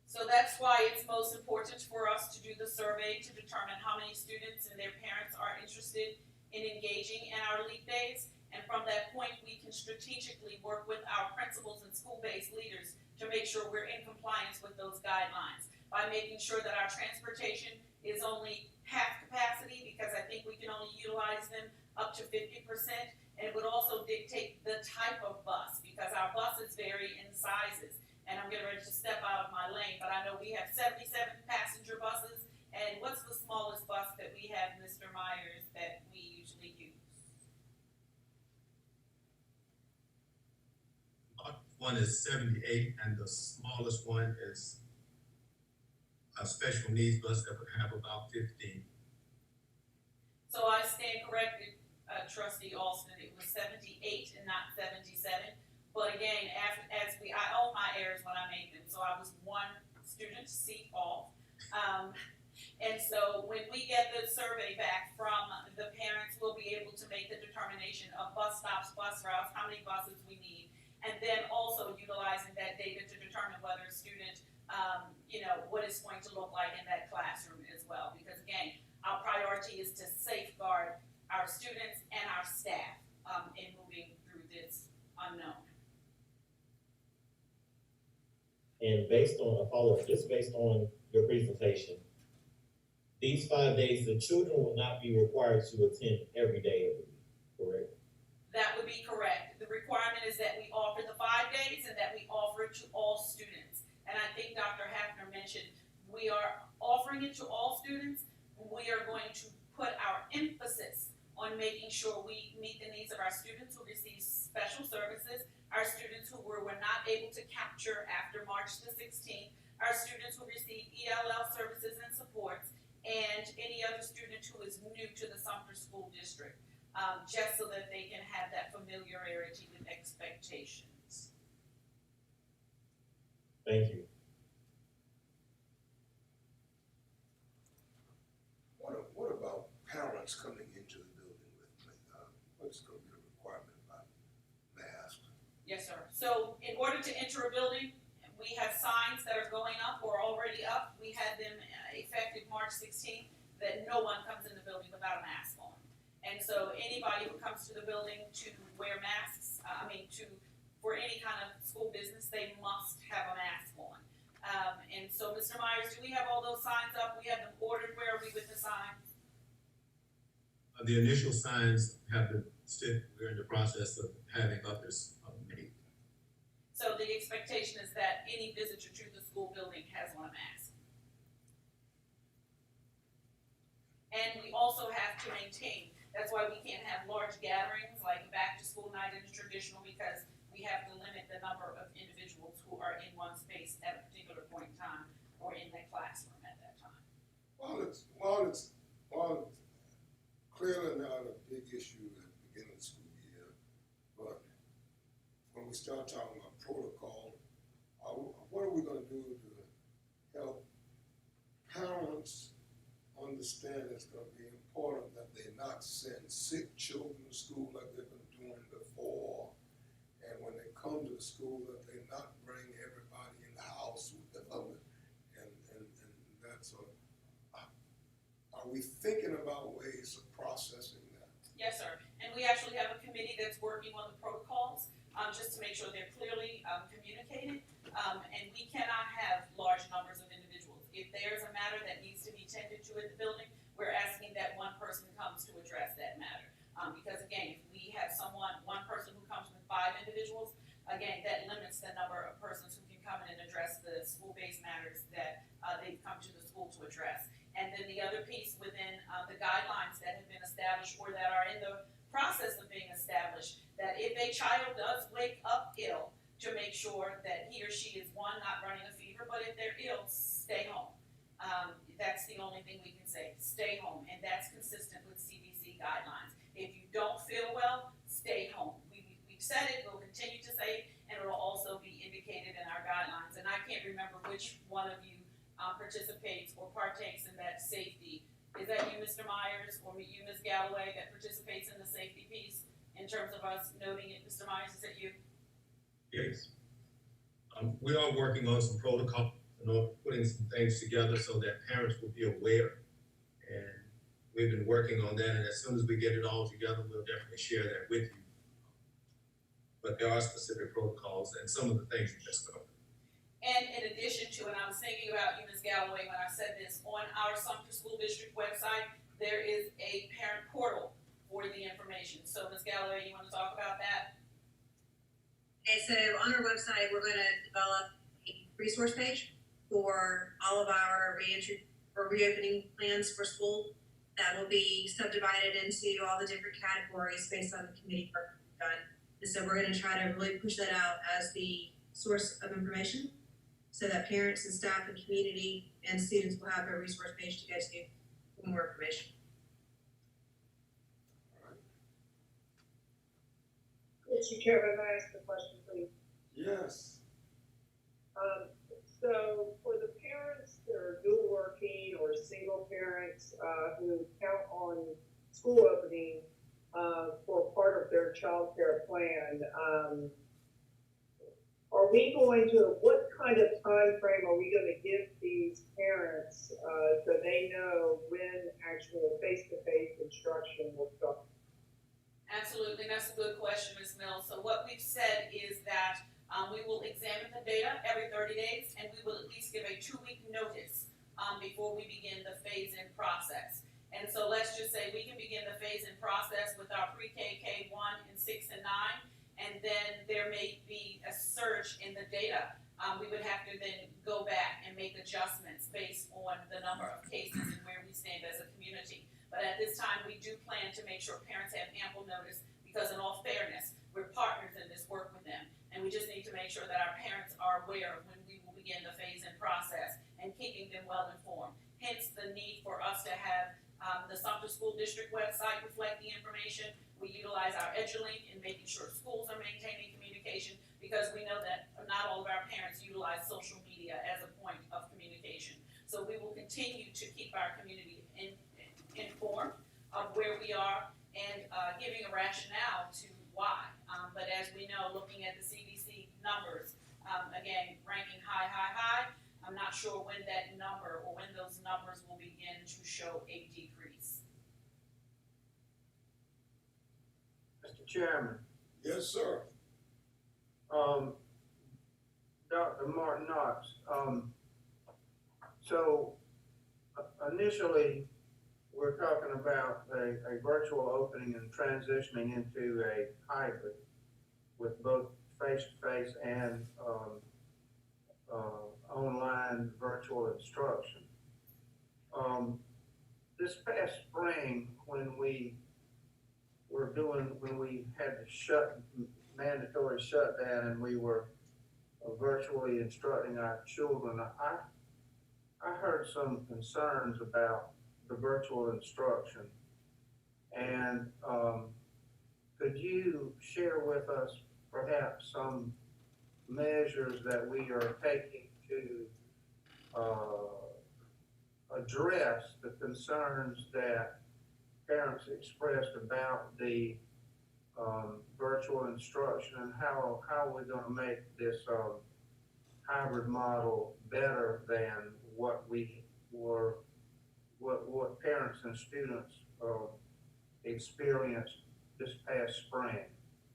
So that's why it's most important for us to do the survey to determine how many students and their parents are interested in engaging in our leap days. And from that point, we can strategically work with our principals and school-based leaders to make sure we're in compliance with those guidelines by making sure that our transportation is only half capacity, because I think we can only utilize them up to 50%. And it would also dictate the type of bus, because our buses vary in sizes. And I'm getting ready to step out of my lane, but I know we have 77 passenger buses. And what's the smallest bus that we have, Mr. Myers, that we usually use? One is 78, and the smallest one is a special needs bus that would have about 15. So I stand corrected, Trustee Alston, it was 78 and not 77. But again, I own my errors when I made them, so I was one student seat off. And so when we get the survey back from the parents, we'll be able to make the determination of bus stops, bus routes, how many buses we need, and then also utilizing that data to determine whether a student, what it's going to look like in that classroom as well. Because again, our priority is to safeguard our students and our staff in moving through this unknown. And based on a follow-up, just based on your presentation, these 5 days, the children will not be required to attend every day of the week, correct? That would be correct. The requirement is that we offer the 5 days and that we offer it to all students. And I think Dr. Hafner mentioned we are offering it to all students. We are going to put our emphasis on making sure we meet the needs of our students who receive special services, our students who were not able to capture after March the 16th, our students who receive ELL services and supports, and any other student who is new to the Sumter School District, just so that they can have that familiarity with expectations. Thank you. What about parents coming into the building with, what's going to be the requirement about masks? Yes, sir. So in order to enter a building, we have signs that are going up or already up. We had them effective March 16th that no one comes in the building without a mask on. And so anybody who comes to the building to wear masks, for any kind of school business, they must have a mask on. And so, Mr. Myers, do we have all those signs up? We have them ordered. Where are we with the signs? The initial signs have been still, we're in the process of having others made. So the expectation is that any visitor to the school building has on a mask. And we also have to maintain, that's why we can't have large gatherings like a back to school night in the traditional, because we have to limit the number of individuals who are in one space at a particular point in time or in that classroom at that time. While it's clearly not a big issue at the beginning of the school year, but when we start talking about protocol, what are we going to do to help parents understand it's going to be important that they not send sick children to school like they've been doing before, and when they come to the school that they not bring everybody in the house with them, and that's are we thinking about ways of processing that? Yes, sir. And we actually have a committee that's working on the protocols, just to make sure they're clearly communicated. And we cannot have large numbers of individuals. If there's a matter that needs to be tended to in the building, we're asking that one person comes to address that matter. Because again, if we have one person who comes with 5 individuals, again, that limits the number of persons who can come in and address the school-based matters that they've come to the school to address. And then the other piece within the guidelines that have been established or that are in the process of being established, that if a child does wake up ill, to make sure that he or she is, one, not running a fever, but if they're ill, stay home. that's the only thing we can say, stay home, and that's consistent with CDC guidelines. If you don't feel well, stay home. We've said it, we'll continue to say it, and it'll also be indicated in our guidelines. And I can't remember which one of you participates or partakes in that safety. Is that you, Mr. Myers, or you, Ms. Galloway, that participates in the safety piece in terms of us noting it? Mr. Myers, is that you? Yes. We are working on some protocol and putting some things together so that parents will be aware. And we've been working on that, and as soon as we get it all together, we'll definitely share that with you. But there are specific protocols and some of the things you just covered. And in addition to, and I was thinking about you, Ms. Galloway, when I said this, on our Sumter School District website, there is a parent portal for the information. So Ms. Galloway, you want to talk about that? Okay, so on our website, we're gonna develop a resource page for all of our reentry or reopening plans for school. That will be subdivided into all the different categories based on the committee work we've done. And so we're gonna try to really push that out as the source of information, so that parents and staff and community and students will have a resource page to go to for more information. Mr. Chairman, may I ask a question, please? Yes. So for the parents that are dual working or single parents, who count on school opening, for part of their child care plan, are we going to, what kind of time frame are we gonna give these parents, so they know when actual face-to-face instruction will start? Absolutely, that's a good question, Ms. Mills. So what we've said is that we will examine the data every 30 days, and we will at least give a 2-week notice before we begin the phase-in process. And so let's just say we can begin the phase-in process with our pre-K, K1, and 6 and 9, and then there may be a surge in the data. We would have to then go back and make adjustments based on the number of cases and where we stand as a community. But at this time, we do plan to make sure parents have ample notice, because in all fairness, we're partners in this work with them. And we just need to make sure that our parents are aware of when we will begin the phase-in process and keeping them well informed. Hence the need for us to have the Sumter School District website reflect the information. We utilize our EduLink in making sure schools are maintaining communication, because we know that not all of our parents utilize social media as a point of communication. So we will continue to keep our community informed of where we are and giving a rationale to why. But as we know, looking at the CDC numbers, again, ranking high, I'm not sure when that number or when those numbers will begin to show a decrease. Mr. Chairman. Yes, sir. Dr. Martin Knox, so initially, we're talking about a virtual opening and transitioning into a hybrid with both face-to-face and online virtual instruction. This past spring, when we had the mandatory shutdown and we were virtually instructing our children, I heard some concerns about the virtual instruction. And could you share with us perhaps some measures that we are taking to address the concerns that parents expressed about the virtual instruction, and how we're going to make this hybrid model better than what parents and students experienced this past spring?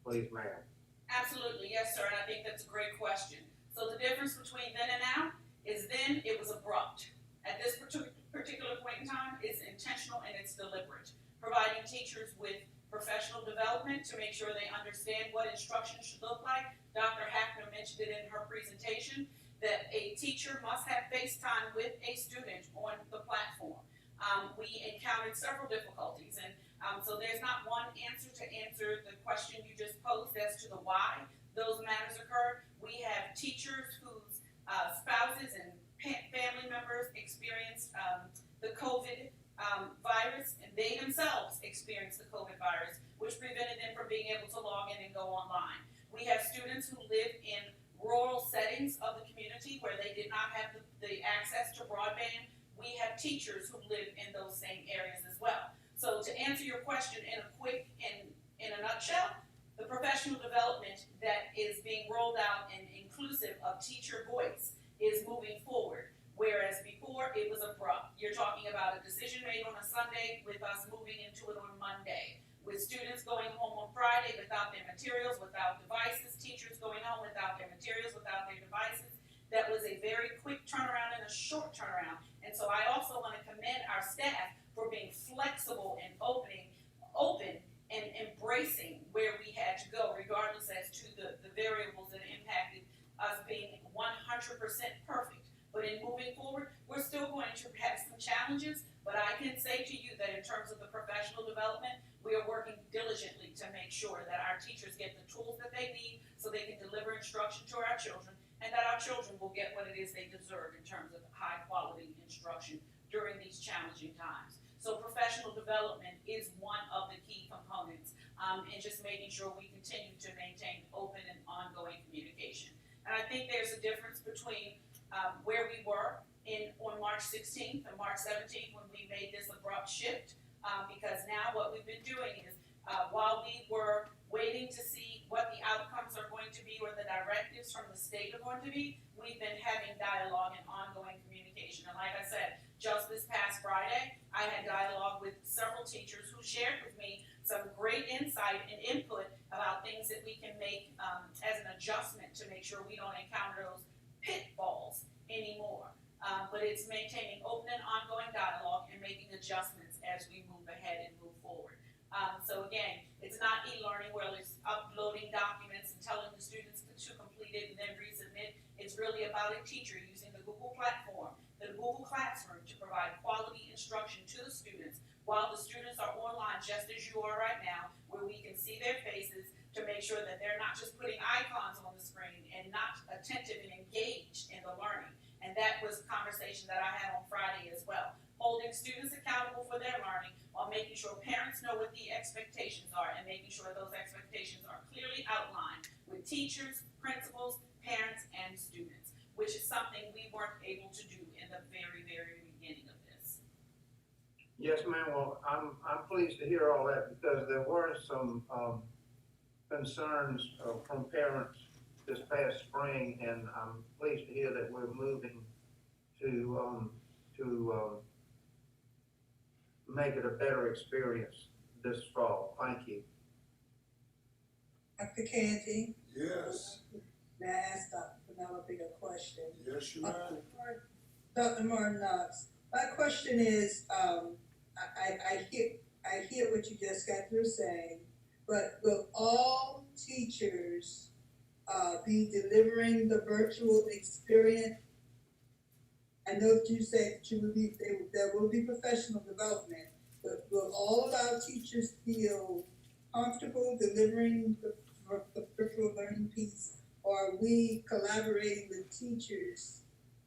Please, ma'am. Absolutely, yes, sir, and I think that's a great question. So the difference between then and now is then it was abrupt. At this particular point in time, it's intentional and it's deliberate, providing teachers with professional development to make sure they understand what instruction should look like. Dr. Hackner mentioned it in her presentation, that a teacher must have face time with a student on the platform. We encountered several difficulties, and so there's not one answer to answer the question you just posed as to the why those matters occurred. We have teachers whose spouses and family members experienced the COVID virus, and they themselves experienced the COVID virus, which prevented them from being able to log in and go online. We have students who live in rural settings of the community where they did not have the access to broadband. We have teachers who live in those same areas as well. So to answer your question in a nutshell, the professional development that is being rolled out and inclusive of teacher voice is moving forward. Whereas before it was abrupt. You're talking about a decision made on a Sunday with us moving into it on Monday. With students going home on Friday without their materials, without devices, teachers going home without their materials, without their devices. That was a very quick turnaround and a short turnaround. And so I also want to commend our staff for being flexible and open and embracing where we had to go, regardless as to the variables that impacted us being 100% perfect. But in moving forward, we're still going to have some challenges, but I can say to you that in terms of the professional development, we are working diligently to make sure that our teachers get the tools that they need so they can deliver instruction to our children, and that our children will get what it is they deserve in terms of high quality instruction during these challenging times. So professional development is one of the key components, and just making sure we continue to maintain open and ongoing communication. And I think there's a difference between where we were on March 16th and March 17th when we made this abrupt shift, because now what we've been doing is while we were waiting to see what the outcomes are going to be or the directives from the state are going to be, we've been having dialogue and ongoing communication. And like I said, just this past Friday, I had dialogue with several teachers who shared with me some great insight and input about things that we can make as an adjustment to make sure we don't encounter those pitfalls anymore. But it's maintaining open and ongoing dialogue and making adjustments as we move ahead and move forward. So again, it's not e-learning where it's uploading documents and telling the students to complete it and then resubmit. It's really about a teacher using the Google platform, the Google Classroom, to provide quality instruction to the students while the students are online, just as you are right now, where we can see their faces to make sure that they're not just putting icons on the screen and not attentive and engaged in the learning. And that was a conversation that I had on Friday as well. Holding students accountable for their learning while making sure parents know what the expectations are and making sure those expectations are clearly outlined with teachers, principals, parents, and students, which is something we weren't able to do in the very, very beginning of this. Yes, ma'am. Well, I'm pleased to hear all that because there were some concerns from parents this past spring, and I'm pleased to hear that we're moving to make it a better experience this fall. Thank you. Dr. Canty, Yes, may I ask Dr. Penelope a question? yes, you may. Dr. Martin Knox, my question is, I hear what you just got through saying, but will all teachers be delivering the virtual experience? I know that you said that there will be professional development, but will all of our teachers feel comfortable delivering the virtual learning piece? Or are we collaborating with teachers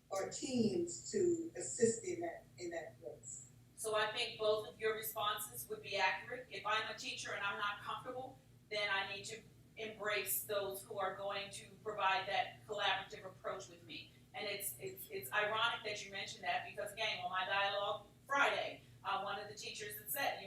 or teams to assist in that place? So I think both of your responses would be accurate. If I'm a teacher and I'm not comfortable, then I need to embrace those who are going to provide that collaborative approach with me. And it's ironic that you mentioned that because again, on my dialogue Friday, one of the teachers had said,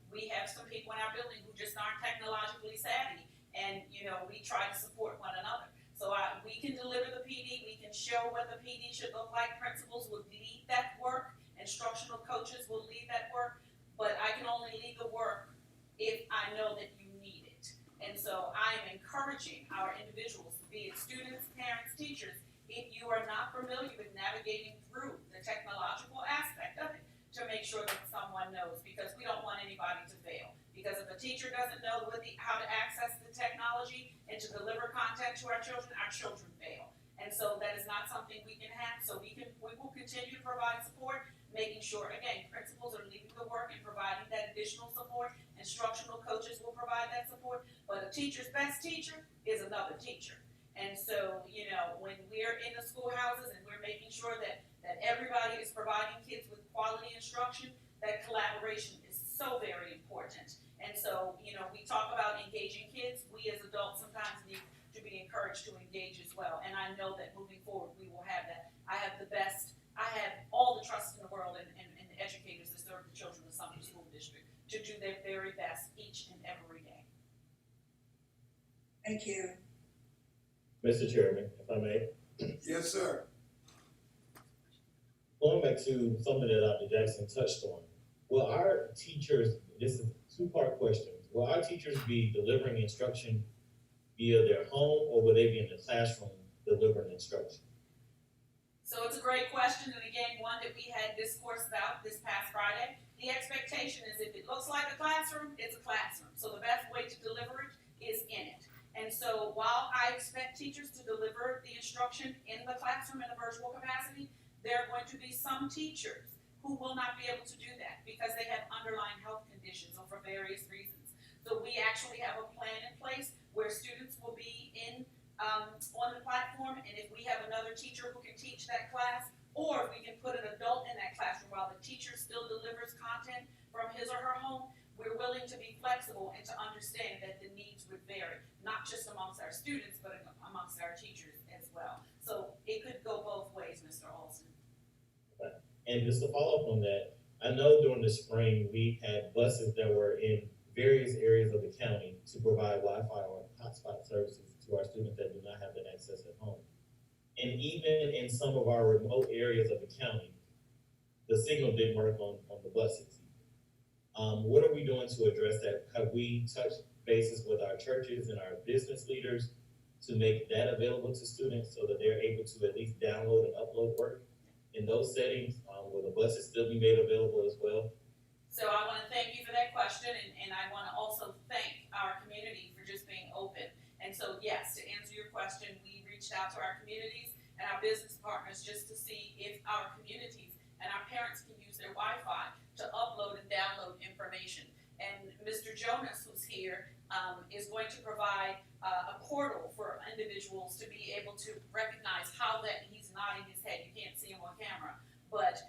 we have some people in our building who just aren't technologically savvy, and we try to support one another. So we can deliver the PD, we can show what the PD should look like. Principals will lead that work, instructional coaches will lead that work, but I can only lead the work if I know that you need it. And so I am encouraging our individuals, be it students, parents, teachers, if you are not familiar with navigating through the technological aspect of it, to make sure that someone knows, because we don't want anybody to fail. Because if a teacher doesn't know how to access the technology and to deliver content to our children fail. And so that is not something we can have. So we will continue to provide support, making sure, again, principals are leading the work and providing that additional support. Instructional coaches will provide that support. But a teacher's best teacher is another teacher. And so, when we're in the schoolhouses and we're making sure that everybody is providing kids with quality quality instruction, that collaboration is so very important. And so, you know, we talk about engaging kids, we as adults sometimes need to be encouraged to engage as well. And I know that moving forward, we will have that. I have all the trust in the world in the educators that serve the children of the Sumter School District to do their very best each and every day. Thank you. Mr. Chairman, if I may. Yes, sir. Going back to something that Dr. Jackson touched on, will our teachers, this is a two-part question, will our teachers be delivering instruction via their home, or will they be in the classroom delivering instruction? So it's a great question, and again, one that we had discourse about this past Friday. The expectation is if it looks like a classroom, it's a classroom. So the best way to deliver it is in it. And so while I expect teachers to deliver the instruction in the classroom in a virtual capacity, there are going to be some teachers who will not be able to do that because they have underlying health conditions or for various reasons. So we actually have a plan in place where students will be on the platform, and if we have another teacher who can teach that class, or if we can put an adult in that classroom while the teacher still delivers content from his or her home, we're willing to be flexible and to understand that the needs would vary, not just amongst our students, but amongst our teachers as well. So it could go both ways, Mr. Olson. Okay. And just to follow up on that, I know during the spring we had buses that were in various areas of the county to provide Wi-Fi or hotspot services to our students that do not have that access at home. And even in some of our remote areas of the county, the signal didn't work on the buses. What are we doing to address that? Have we touched bases with our churches and our business leaders to make that available to students so that they're able to at least download and upload work in those settings? Will the buses still be made available as well? So I want to thank you for that question, and I want to also thank our community for just being open. And so, yes, to answer your question, we reached out to our communities and our business partners just to see if our communities and our parents can use their Wi-Fi to upload and download information. And Mr. Jonas, who's here, is going to provide a portal for individuals to be able to recognize how that he's nodding his head. You can't see him on camera, but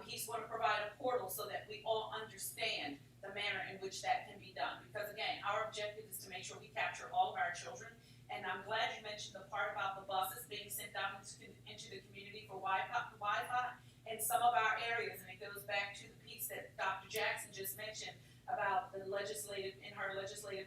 he's going to provide a portal so that we all understand the manner in which that can be done. Because again, our objective is to make sure we capture all of our children. And I'm glad you mentioned the part about the buses being sent out into the community for Wi-Fi in some of our areas. And it goes back to the piece that Dr. Jackson just mentioned about the legislative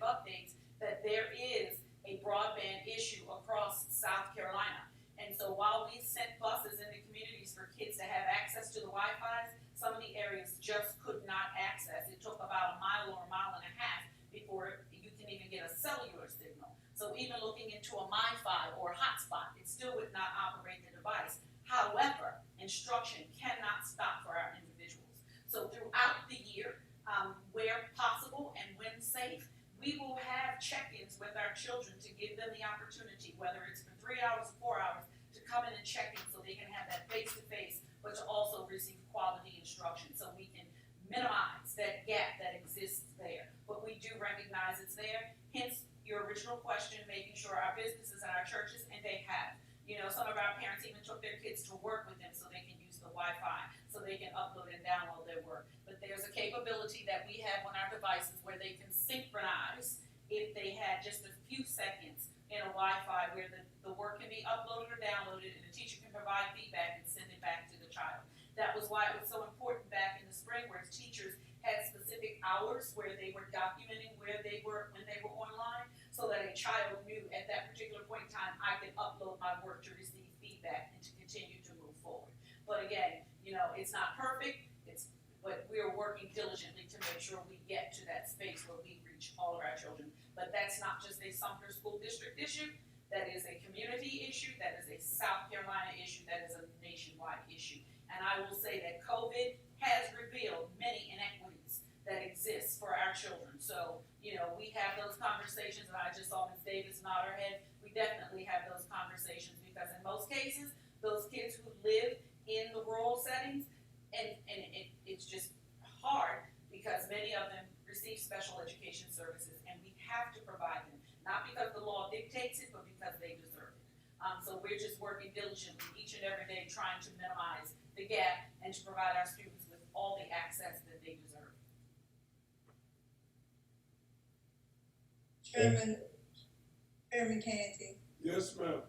updates, that there is a broadband issue across South Carolina. And so while we sent buses into communities for kids to have access to the Wi-Fi's, some of the areas just could not access. It took about a mile or a mile and a half before you can even get a cellular signal. So even looking into a MiFi or a hotspot, it still would not operate the device. However, instruction cannot stop for our individuals. So throughout the year, where possible and when safe, we will have check-ins with our children to give them the opportunity, whether it's for 3 hours or 4 hours, to come in and check in so they can have that face-to-face, but to also receive quality instruction so we can minimize that gap that exists there. But we do recognize it's there, hence your original question, making sure our businesses and our churches, and they have. You know, some of our parents even took their kids to work with them so they can use the Wi-Fi, so they can upload and download their work. But there's a capability that we have on our devices where they can synchronize if they had just a few seconds in a Wi-Fi where the work can be uploaded or downloaded and the teacher can provide feedback and send it back to the child. That was why it was so important back in the spring where teachers had specific hours where they were documenting where they were when they were online, so that a child knew at that particular point in time, I can upload my work to receive feedback and to continue to move forward. But again, you know, it's not perfect, but we're working diligently to make sure we get to that space where we reach all of our children. But that's not just a Sumter School District issue, that is a community issue, that is a South Carolina issue, that is a nationwide issue. And I will say that COVID has revealed many inequities that exist for our children. So, you know, we have those conversations, and I just saw Ms. Davis nod her head. We definitely have those conversations because in most cases, those kids who live in the rural settings, and it's just hard because many of them receive special education services, and we have to provide them, not because the law dictates it, but because they deserve it. So we're just working diligently each and every day trying to minimize the gap and to provide our students with all the access that they deserve. Chairman Canty, Yes, ma'am.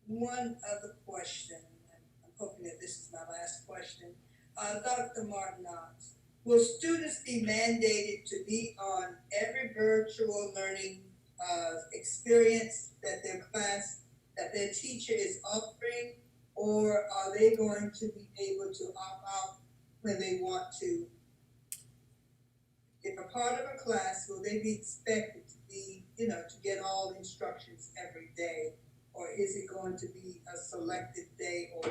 one other question, and I'm hoping that this is my last question. Dr. Martinez, will students be mandated to be on every virtual learning experience that their teacher is offering, or are they going to be able to opt out when they want to? If a part of a class, will they be expected to be, to get all the instructions every day? Or is it going to be a selected day or,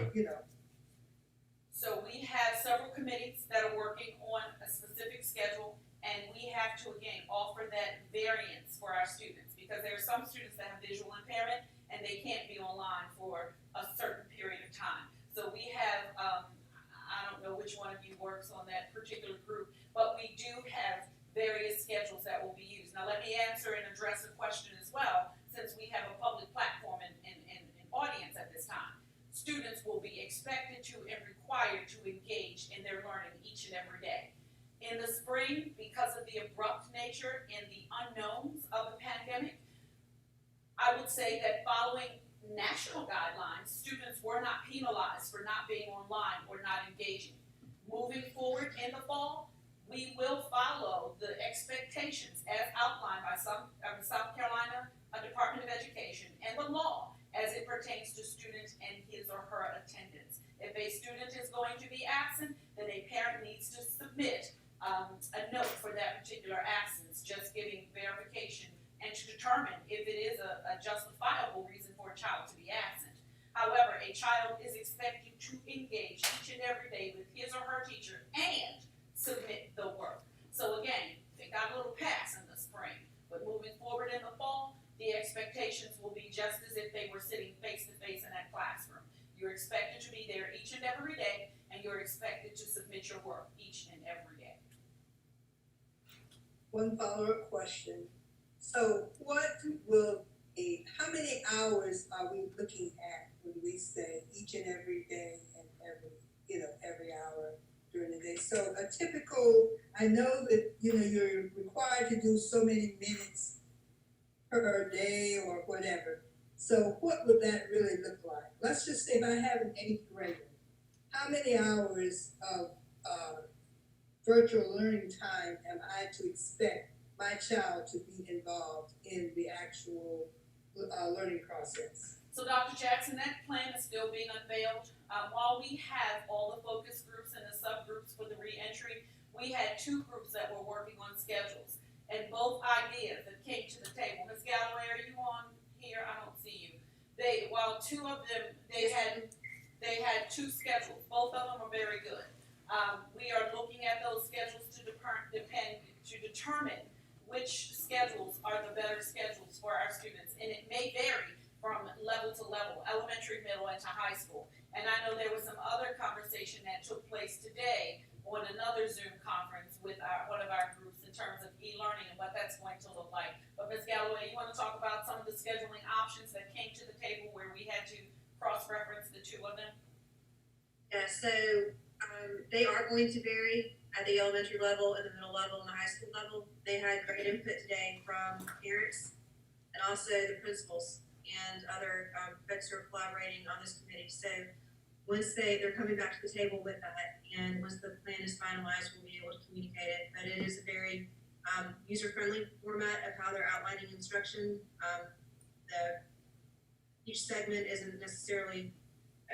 So we have several committees that are working on a specific schedule, and we have to, again, offer that variance for our students, because there are some students that have visual impairment, and they can't be online for a certain period of time. So we have, I don't know which one of you works on that particular group, but we do have various schedules that will be used. Now, let me answer and address a question as well, since we have a public platform and audience at this time. Students will be expected to and required to engage in their learning each and every day. In the spring, because of the abrupt nature and the unknowns of the pandemic, I would say that following national guidelines, students were not penalized for not being online or not engaging. Moving forward in the fall, we will follow the expectations as outlined by South Carolina Department of Education and the law as it pertains to students and his or her attendance. If a student is going to be absent, then a parent needs to submit a note for that particular absence, just giving verification and to determine if it is a justifiable reason for a child to be absent. However, a child is expected to engage each and every day with his or her teacher and submit the work. So again, they got a little pass in the spring, but moving forward in the fall, the expectations will be just as if they were sitting face to face in that classroom. You're expected to be there each and every day, and you're expected to submit your work each and every day. one follow-up question. So how many hours are we looking at when we say each and every day and every hour during the day? So a typical, I know that, you're required to do so many minutes per day or whatever. So what would that really look like? Let's just say if I have an 8th grader, how many hours of virtual learning time am I to expect my child to be involved in the actual learning process? So Dr. Jackson, that plan is still being unveiled. While we have all the focus groups and the subgroups for the reentry, we had 2 groups that were working on schedules. And both ideas that came to the table. Ms. Galloway, are you on here? I don't see you. While 2 of them, they had 2 schedules. Both of them are very good. We are looking at those schedules to determine which schedules are the better schedules for our students. And it may vary from level to level, elementary, middle, and to high school. And I know there was some other conversation that took place today on another Zoom conference with one of our groups in terms of e-learning and what that's going to look like. But Ms. Galloway, you want to talk about some of the scheduling options that came to the table where we had to cross-reference the 2 of them? Yeah, so they are going to vary at the elementary level, and the middle level, and the high school level. They had great input today from parents and also the principals and other folks who are collaborating on this committee. So once they're coming back to the table with that, and once the plan is finalized, we'll be able to communicate it. But it is a very user-friendly format of how they're outlining instruction. Each segment isn't necessarily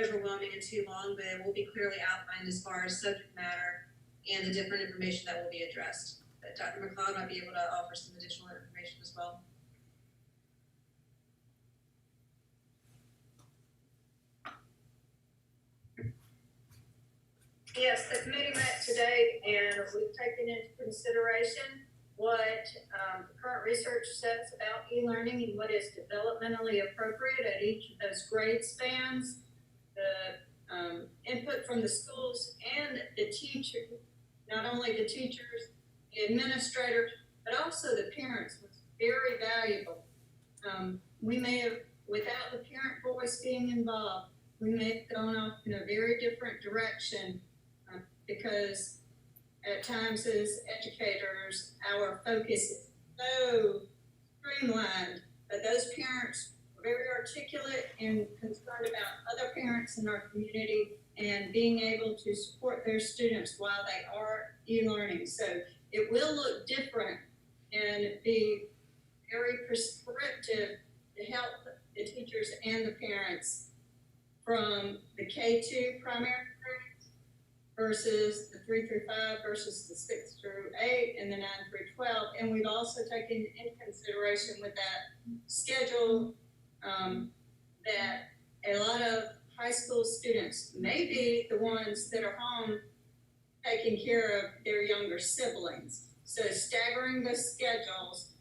overwhelming and too long, but it will be clearly outlined as far as subject matter and the different information that will be addressed. But Dr. McLeod might be able to offer some additional information as well. Yes, the committee met today and we've taken into consideration what the current research says about e-learning and what is developmentally appropriate at each of those grade spans, the input from the schools and the teacher, not only the teachers, the administrators, but also the parents was very valuable. We may have, without the parent voice being involved, we may have gone off in a very different direction because at times as educators, our focus is so streamlined, but those parents are very articulate and concerned about other parents in our community and being able to support their students while they are e-learning. So it will look different and be very prescriptive to help the teachers and the parents from the K-2 primary grades versus the 3 through 5 versus the 6 through 8 and the 9 through 12. And we've also taken into consideration with that schedule that a lot of high school students may be the ones that are home taking care of their younger siblings. So staggering the schedules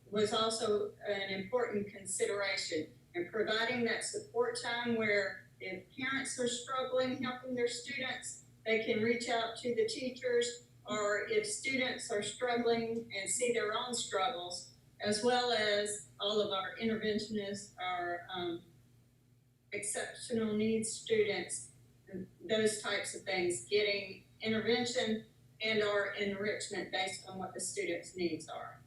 was also an important consideration, and providing that support time where if parents are struggling helping their students, they can reach out to the teachers, or if students are struggling and see their own struggles, as well as all of our interventionists, our exceptional needs students, and those types of things, getting intervention and or enrichment based on what the students' needs are.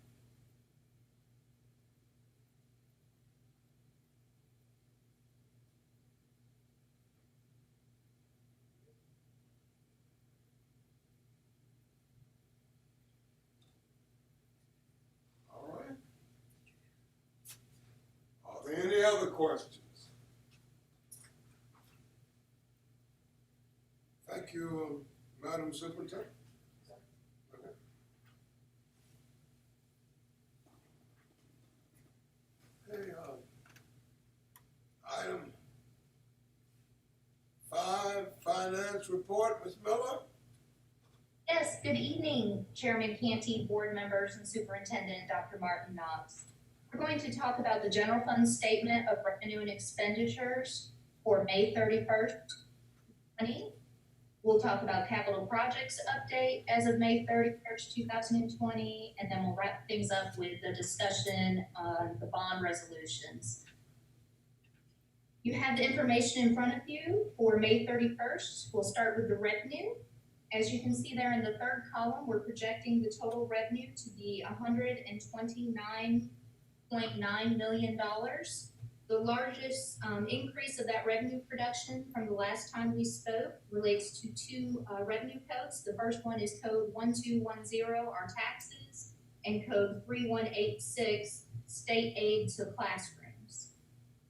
All right. Are there any other questions? Thank you, Madam Superintendent. Okay. Hey, item 5, finance report, Ms. Miller. Yes, good evening, Chairman Canty, board members, and Superintendent Dr. Martin Knox. We're going to talk about the general fund statement of revenue and expenditures for May 31st, 2020. We'll talk about capital projects update as of May 31st, 2020, and then we'll wrap things up with the discussion on the bond resolutions. You have the information in front of you for May 31st. We'll start with the revenue. As you can see there in the third column, we're projecting the total revenue to be $129.9 million. The largest increase of that revenue production from the last time we spoke relates to 2 revenue codes. The first one is code 1210, our taxes, and code 3186, state aid to classrooms.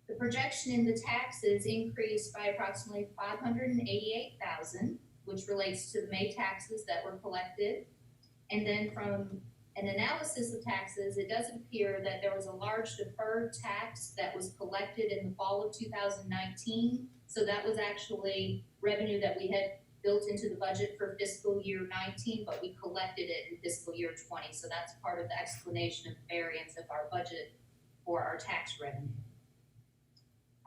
The projection in the taxes increased by approximately $588,000, which relates to the May taxes that were collected. And then from an analysis of taxes, it does appear that there was a large deferred tax that was collected in the fall of 2019. So that was actually revenue that we had built into the budget for fiscal year 19, but we collected it in fiscal year 20. So that's part of the explanation of the variance of our budget for our tax revenue.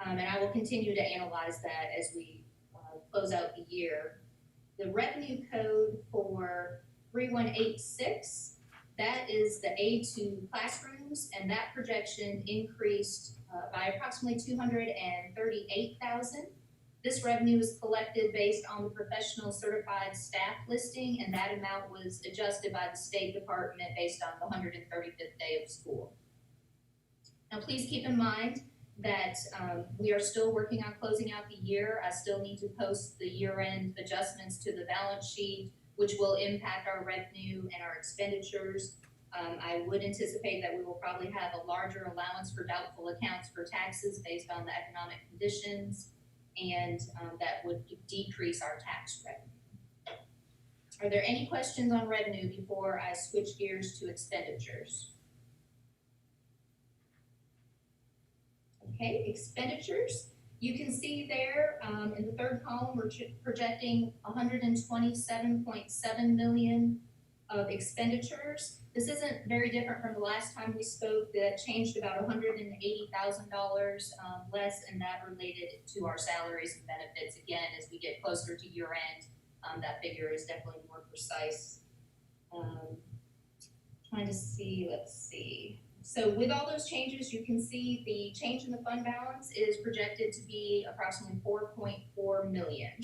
And I will continue to analyze that as we close out the year. The revenue code for 3186, that is the aid to classrooms, and that projection increased by approximately $238,000. This revenue is collected based on the professional certified staff listing, and that amount was adjusted by the State Department based on the 135th day of school. Now, please keep in mind that we are still working on closing out the year. I still need to post the year-end adjustments to the balance sheet, which will impact our revenue and our expenditures. I would anticipate that we will probably have a larger allowance for doubtful accounts for taxes based on the economic conditions, and that would decrease our tax revenue. Are there any questions on revenue before I switch gears to expenditures? Okay, expenditures. You can see there in the third column, we're projecting $127.7 million of expenditures. This isn't very different from the last time we spoke. That changed about $180,000 less, and that related to our salaries and benefits. Again, as we get closer to year end, that figure is definitely more precise. Trying to see, let's see. So with all those changes, you can see the change in the fund balance is projected to be approximately $4.4 million.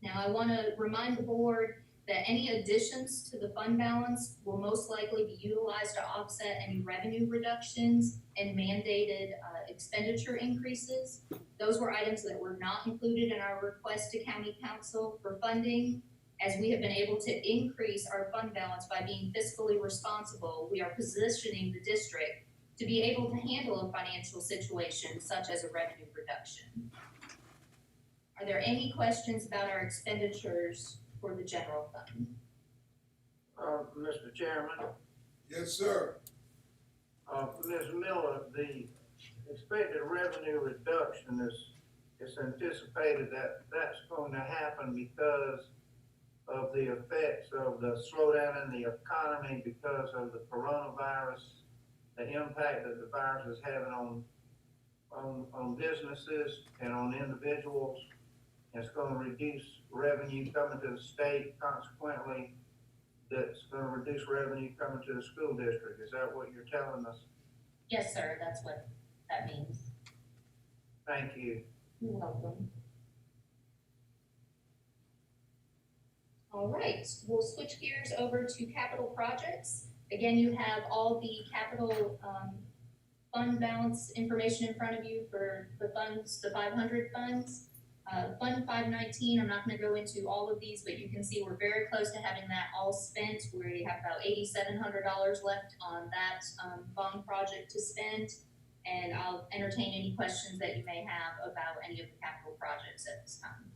Now, I want to remind the board that any additions to the fund balance will most likely be utilized to offset any revenue reductions and mandated expenditure increases. Those were items that were not included in our request to County Council for funding. As we have been able to increase our fund balance by being fiscally responsible, we are positioning the district to be able to handle a financial situation such as a revenue reduction. Are there any questions about our expenditures for the general fund? Mr. Chairman, Yes, sir. Ms. Miller, the expected revenue reduction is anticipated that that's going to happen because of the effects of the slowdown in the economy because of the coronavirus, the impact that the virus is having on businesses and on individuals. It's going to reduce revenue coming to the state. Consequently, that's going to reduce revenue coming to the school district. Is that what you're telling us? Yes, sir, that's what that means. Thank you. You're welcome. All right, we'll switch gears over to capital projects. Again, you have all the capital fund balance information in front of you for the funds, the 500 funds. Fund 519, I'm not gonna go into all of these, but you can see we're very close to having that all spent. We have about $8,700 left on that bond project to spend. And I'll entertain any questions that you may have about any of the capital projects at this time.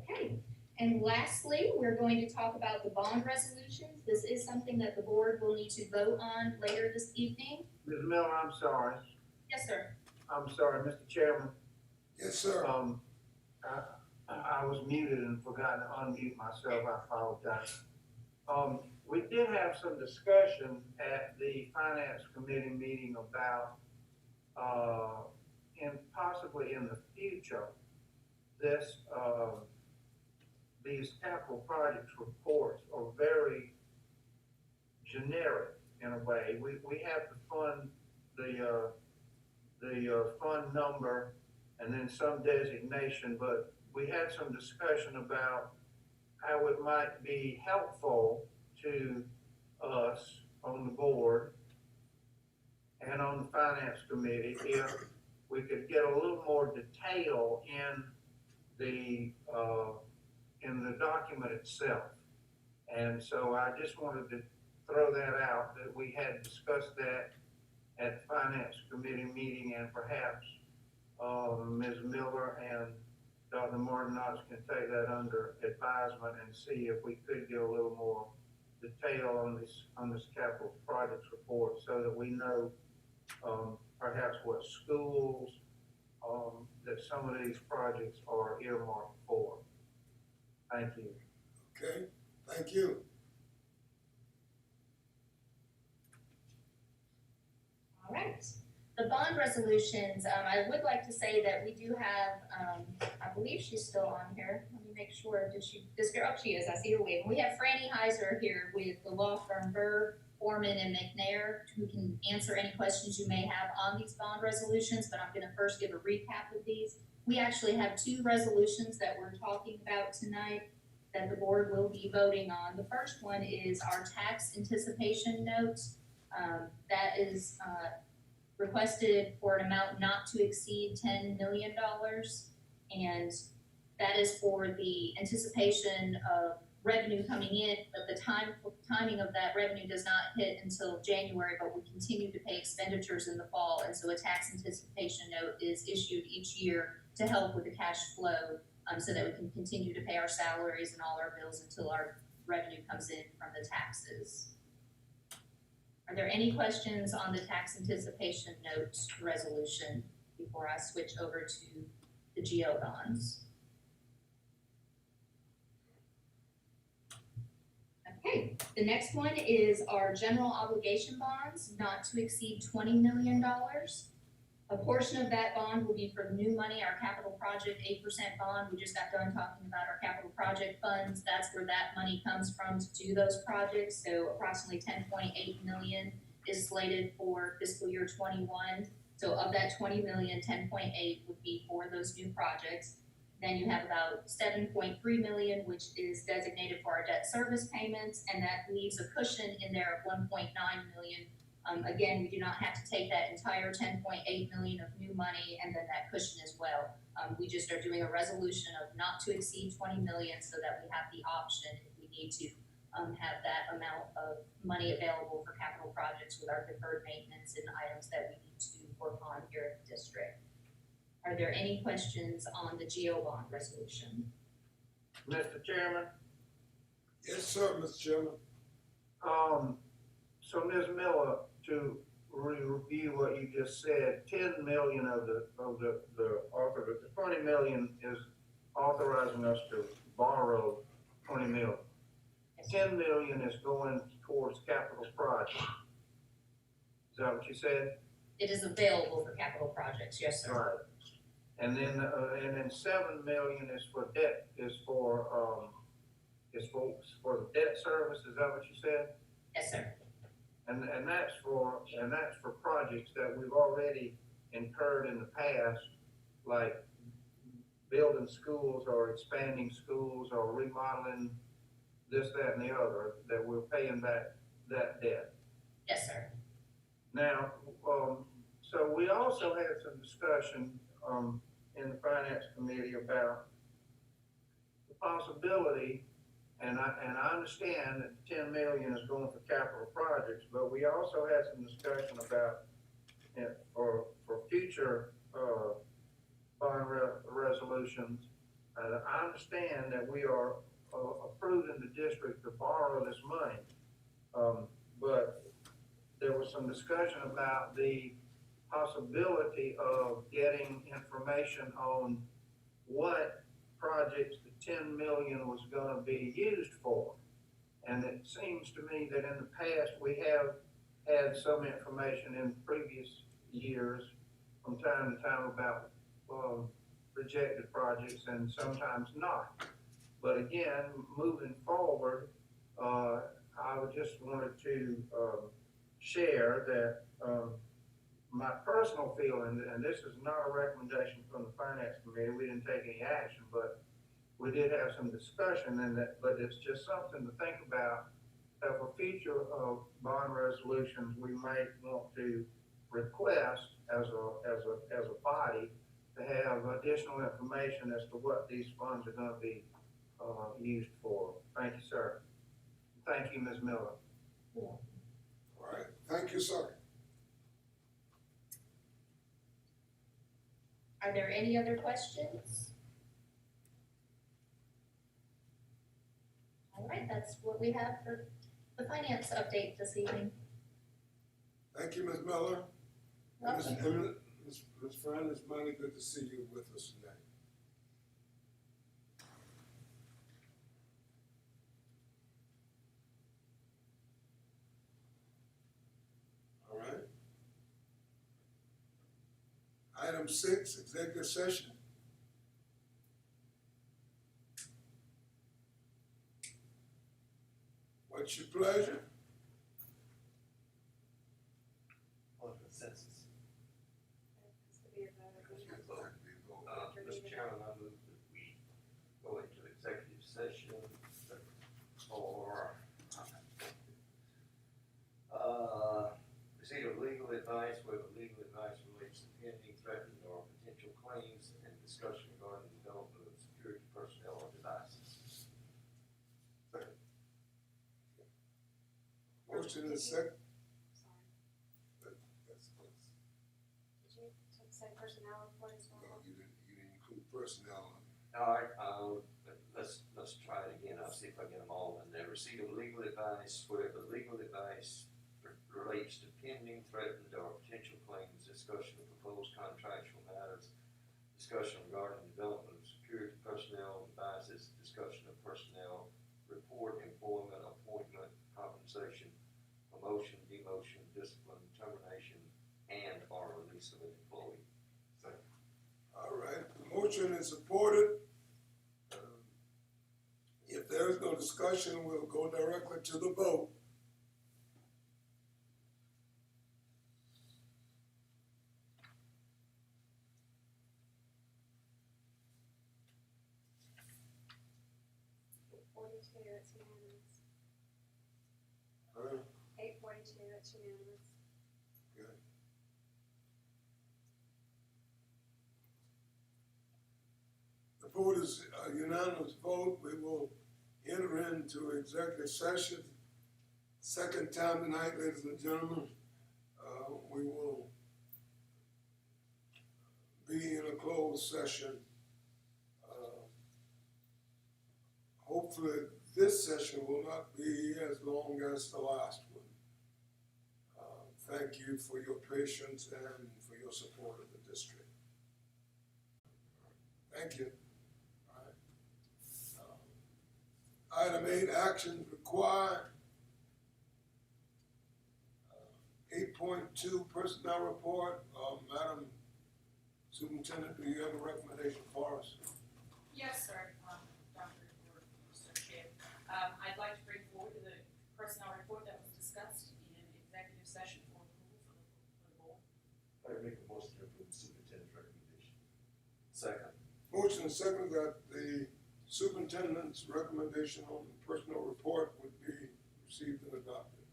Okay, and lastly, we're going to talk about the bond resolutions. This is something that the board will need to vote on later this evening. Ms. Miller, I'm sorry. Yes, sir. I'm sorry, Mr. Chairman. Yes, sir. I was muted and forgot to unmute myself. I apologize. We did have some discussion at the Finance Committee meeting about, and possibly in the future, these capital projects reports are very generic in a way. We have to fund the fund number and then some designation, but we had some discussion about how it might be helpful to us on the board and on the Finance Committee if we could get a little more detail in the document itself. And so I just wanted to throw that out, that we had discussed that at the Finance Committee meeting, and perhaps Ms. Miller and Dr. Martinez can take that under advisement and see if we could get a little more detail on this capital projects report, so that we know perhaps what schools that some of these projects are earmarked for. Thank you. Okay, thank you. All right. The bond resolutions, I would like to say that we do have, I believe she's still on here. Let me make sure. She is. I see her waving. We have Franny Heiser here with the law firm Burr, Foreman, and McNair, who can answer any questions you may have on these bond resolutions, but I'm gonna first give a recap of these. We actually have two resolutions that we're talking about tonight that the board will be voting on. The first one is our tax anticipation note. That is requested for an amount not to exceed $10 million. And that is for the anticipation of revenue coming in, but the timing of that revenue does not hit until January, but we continue to pay expenditures in the fall. And so a tax anticipation note is issued each year to help with the cash flow, so that we can continue to pay our salaries and all our bills until our revenue comes in from the taxes. Are there any questions on the tax anticipation note resolution before I switch over to the GO bonds? Okay, the next one is our general obligation bonds, not to exceed $20 million. A portion of that bond will be for new money, our capital project 8% bond. We just got done talking about our capital project funds. That's where that money comes from to do those projects. So approximately $10.8 million is slated for fiscal year 21. So of that 20 million, 10.8 would be for those new projects. Then you have about 7.3 million, which is designated for our debt service payments, and that leaves a cushion in there of 1.9 million. Again, we do not have to take that entire 10.8 million of new money and then that cushion as well. We just are doing a resolution of not to exceed 20 million so that we have the option if we need to have that amount of money available for capital projects with our deferred maintenance and items that we need to work on here at the district. Are there any questions on the GO bond resolution? Mr. Chairman? Yes, sir, Mr. Chairman. So Ms. Miller, to review what you just said, 10 million of the 20 million is authorizing us to borrow 20 million. 10 million is going towards capital projects. Is that what you said? It is available for capital projects, yes, sir. Right. And then 7 million is for debt, is for the debt service, is that what you said? Yes, sir. And that's for projects that we've already incurred in the past, like building schools or expanding schools or remodeling this, that, and the other, that we're paying back that debt. Yes, sir. Now, so we also had some discussion in the finance committee about the possibility, and I understand that 10 million is going for capital projects, but we also had some discussion about for future bond resolutions. I understand that we are approving the district to borrow this money, but there was some discussion about the possibility of getting information on what projects the 10 million was going to be used for. And it seems to me that in the past we have had some information in previous years from time to time about rejected projects and sometimes not. But again, moving forward, I just wanted to share that my personal feeling, and this is not a recommendation from the finance committee, we didn't take any action, but we did have some discussion in that, but it's just something to think about. That for future bond resolutions, we might want to request as a body to have additional information as to what these funds are going to be used for. Thank you, sir. Thank you, Ms. Miller. All right, thank you, sir. Are there any other questions? All right, that's what we have for the finance update this evening. Thank you, Ms. Miller. Welcome. Ms. Fran, it's mighty good to see you with us today. All right. Item 6, executive session. What's your pleasure? On consensus. Has to be a vote. Mr. Chairman, I move that we go into executive session for receipt of legal advice, whether legal advice relates to pending, threatened, or potential claims, and discussion regarding the development of security personnel or devices. Motion is second. Sorry, did you say personnel report as No, well? you didn't include personnel. All right, let's try it again. I'll see if I get them all in there. Receipt of legal advice, wherever legal advice relates to pending, threatened, or potential claims, discussion of proposed contractual matters, discussion regarding development of security personnel devices, discussion of personnel report, employment, appointment, compensation, promotion, demotion, discipline, termination, and or release of an employee. All right, the motion is supported. If there is no discussion, we'll go directly to the vote. 8:42, it's unanimous. 8:42, it's unanimous. Good. The vote is a unanimous vote. We will enter into executive session. Second time tonight, ladies and gentlemen, we will be in a closed session. Hopefully, this session will not be as long as the last one. Thank you for your patience and for your support of the district. Thank you. All right. Item 8, actions required. 8.2, personnel report. Madam Superintendent, do you have a recommendation for us? Yes, sir, Dr. Mr. Chair. I'd like to bring forward the personnel report that was discussed in executive session for approval for the board. I make a motion to approve the superintendent's recommendation. Second. Motion and second that the superintendent's recommendation on the personnel report would be received and adopted.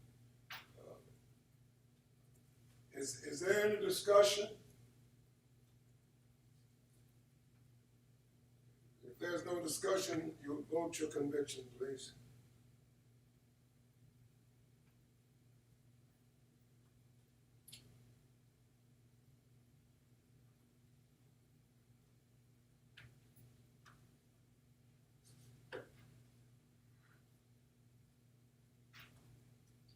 Is there any discussion? If there's no discussion, you'll vote your conviction, please.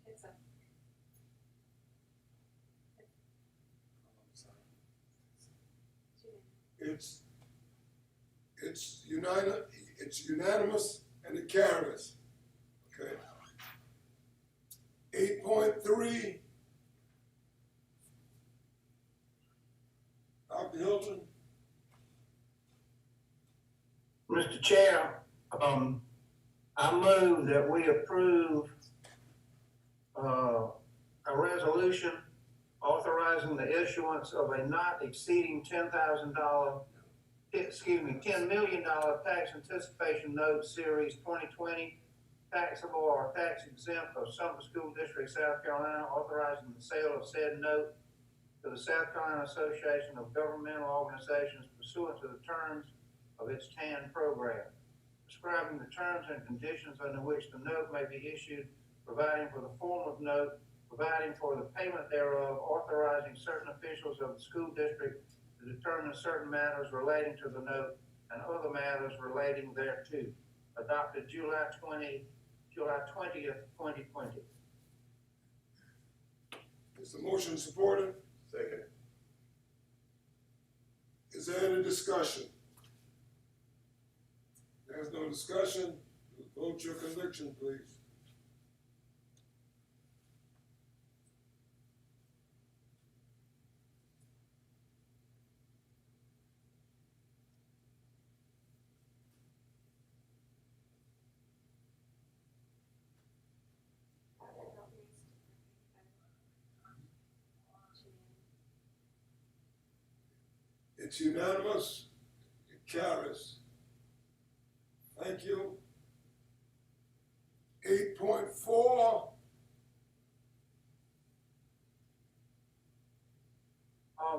It's a, It's unanimous and it carries. Okay. 8.3. Dr. Hilton. Mr. Chair, I move that we approve a resolution authorizing the issuance of a not exceeding $10 million tax anticipation note series 2020, taxable or tax exempt of Sumter School District, South Carolina, authorizing the sale of said note to the South Carolina Association of Governmental Organizations pursuant to the terms of its TAN program, describing the terms and conditions under which the note may be issued, providing for the form of note, providing for the payment thereof, authorizing certain officials of the school district to determine certain matters relating to the note and other matters relating thereto. Adopted July 20th, 2020. Is the motion supported? Second. Is there any discussion? There's no discussion. Vote your conviction, please. It's unanimous. It carries. Thank you. 8.4.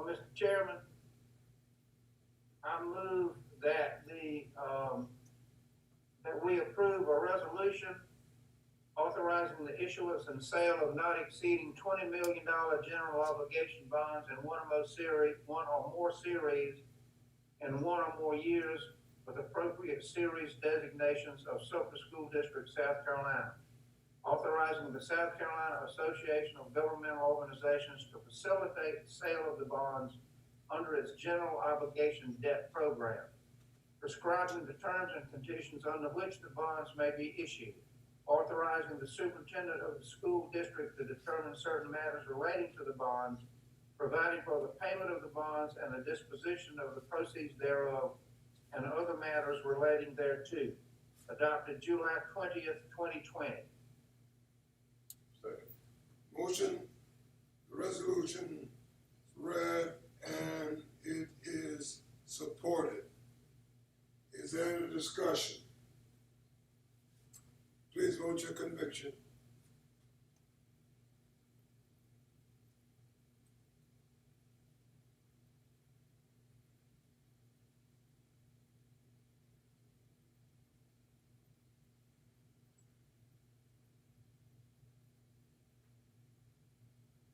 Mr. Chairman, I move that that we approve a resolution authorizing the issuance and sale of not exceeding $20 million general obligation bonds in one or more series in 1 or more years with appropriate series designations of Sumter School District, South Carolina. Authorizing the South Carolina Association of Governmental Organizations to facilitate the sale of the bonds under its general obligation debt program. Prescribing the terms and conditions under which the bonds may be issued. Authorizing the superintendent of the school district to determine certain matters relating to the bonds, providing for the payment of the bonds and the disposition of the proceeds thereof, and other matters relating thereto. Adopted July 20th, 2020. Second. Motion, the resolution read and it is supported. Is there any discussion? Please vote your conviction.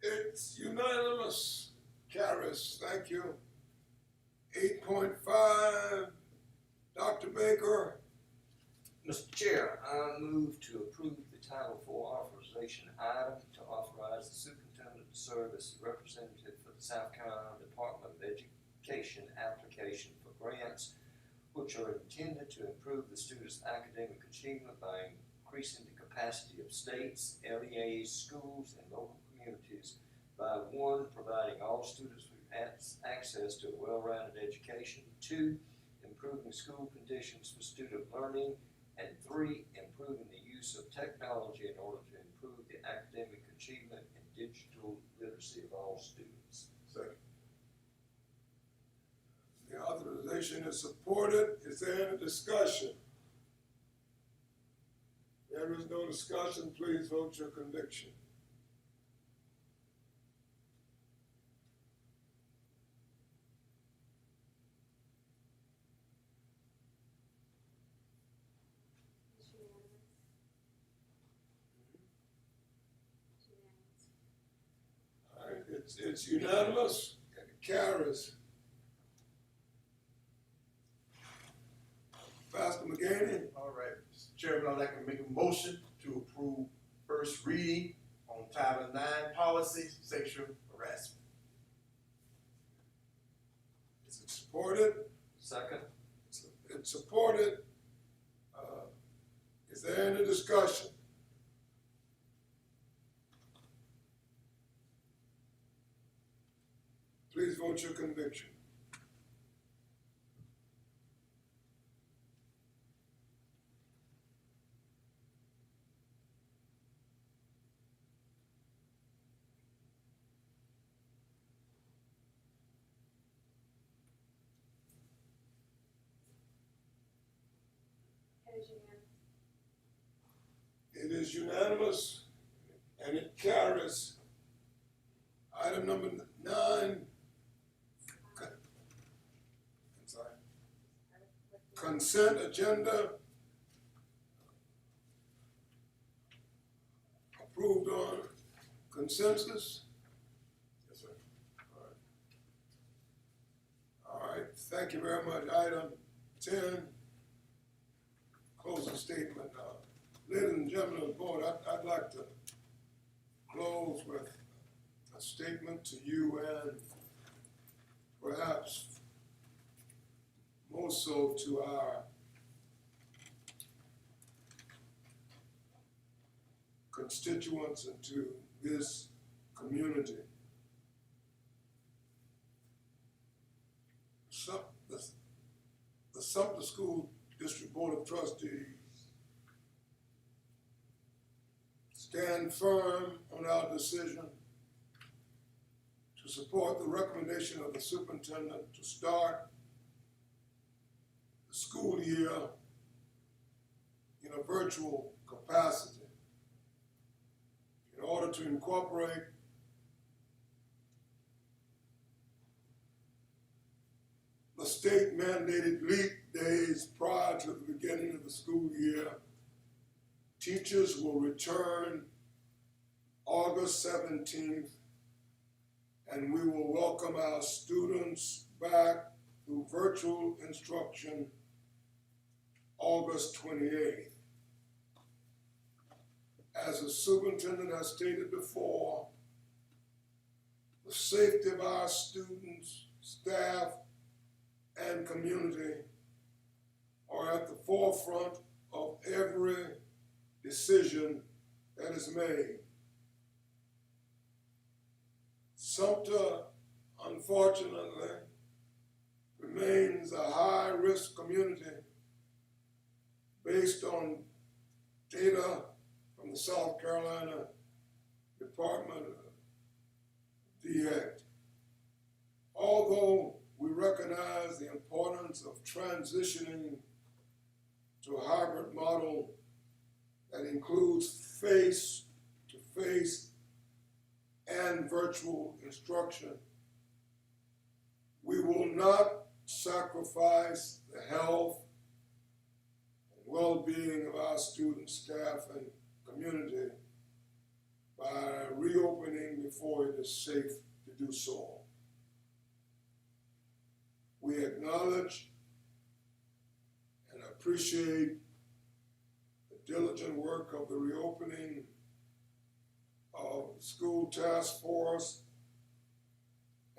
It's unanimous. Carries. Thank you. 8.5, Dr. Baker. Mr. Chair, I move to approve the Title IV authorization item to authorize the superintendent to serve as the representative for the South Carolina Department of Education application for grants which are intended to improve the students' academic achievement by increasing the capacity of states, LEAs, schools, and local communities by 1, providing all students with access to a well-rounded education, 2, improving school conditions for student learning, and 3, improving the use of technology in order to improve the academic achievement and digital literacy of all students. Second. The authorization is supported. Is there any discussion? There is no discussion. Please vote your conviction. It's unanimous. It's unanimous. All right, it's unanimous and it carries. Pastor McGaney. All right, Mr. Chairman, I'd like to make a motion to approve first reading on Title IX policy, sexual harassment. Is it supported? Second. It's supported. Is there any discussion? Please vote your conviction. It is unanimous. It is unanimous and it carries. Item number 9. I'm sorry. Consent agenda. Approved on consensus. Yes, sir. All right, thank you very much. Item 10, closing statement. Ladies and gentlemen of the board, I'd like to close with a statement to you and perhaps more so to our constituents and to this community. The Sumter School District Board of Trustees stand firm on our decision to support the recommendation of the superintendent to start the school year in a virtual capacity in order to incorporate the state mandated leap days prior to the beginning of the school year. Teachers will return August 17th, and we will welcome our students back through virtual instruction August 28th. As the superintendent has stated before, the safety of our students, staff, and community are at the forefront of every decision that is made. Sumter, unfortunately, remains a high-risk community based on data from the South Carolina Department of DHEC. Although we recognize the importance of transitioning to a hybrid model that includes face-to-face and virtual instruction. We will not sacrifice the health and well-being of our students, staff, and community by reopening before it is safe to do so. We acknowledge and appreciate the diligent work of the reopening of the school task force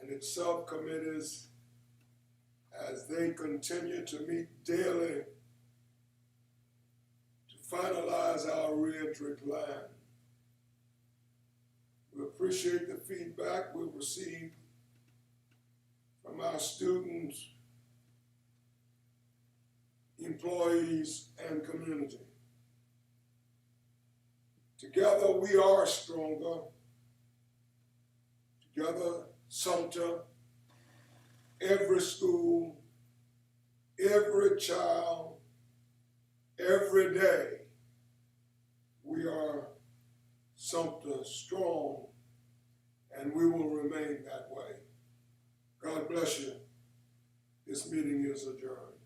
and its subcommittees as they continue to meet daily to finalize our reentry plan. We appreciate the feedback we've received from our students, employees, and community. Together we are stronger. Together, Sumter, every school, every child, every day, we are Sumter strong, and we will remain that way. God bless you. This meeting is adjourned.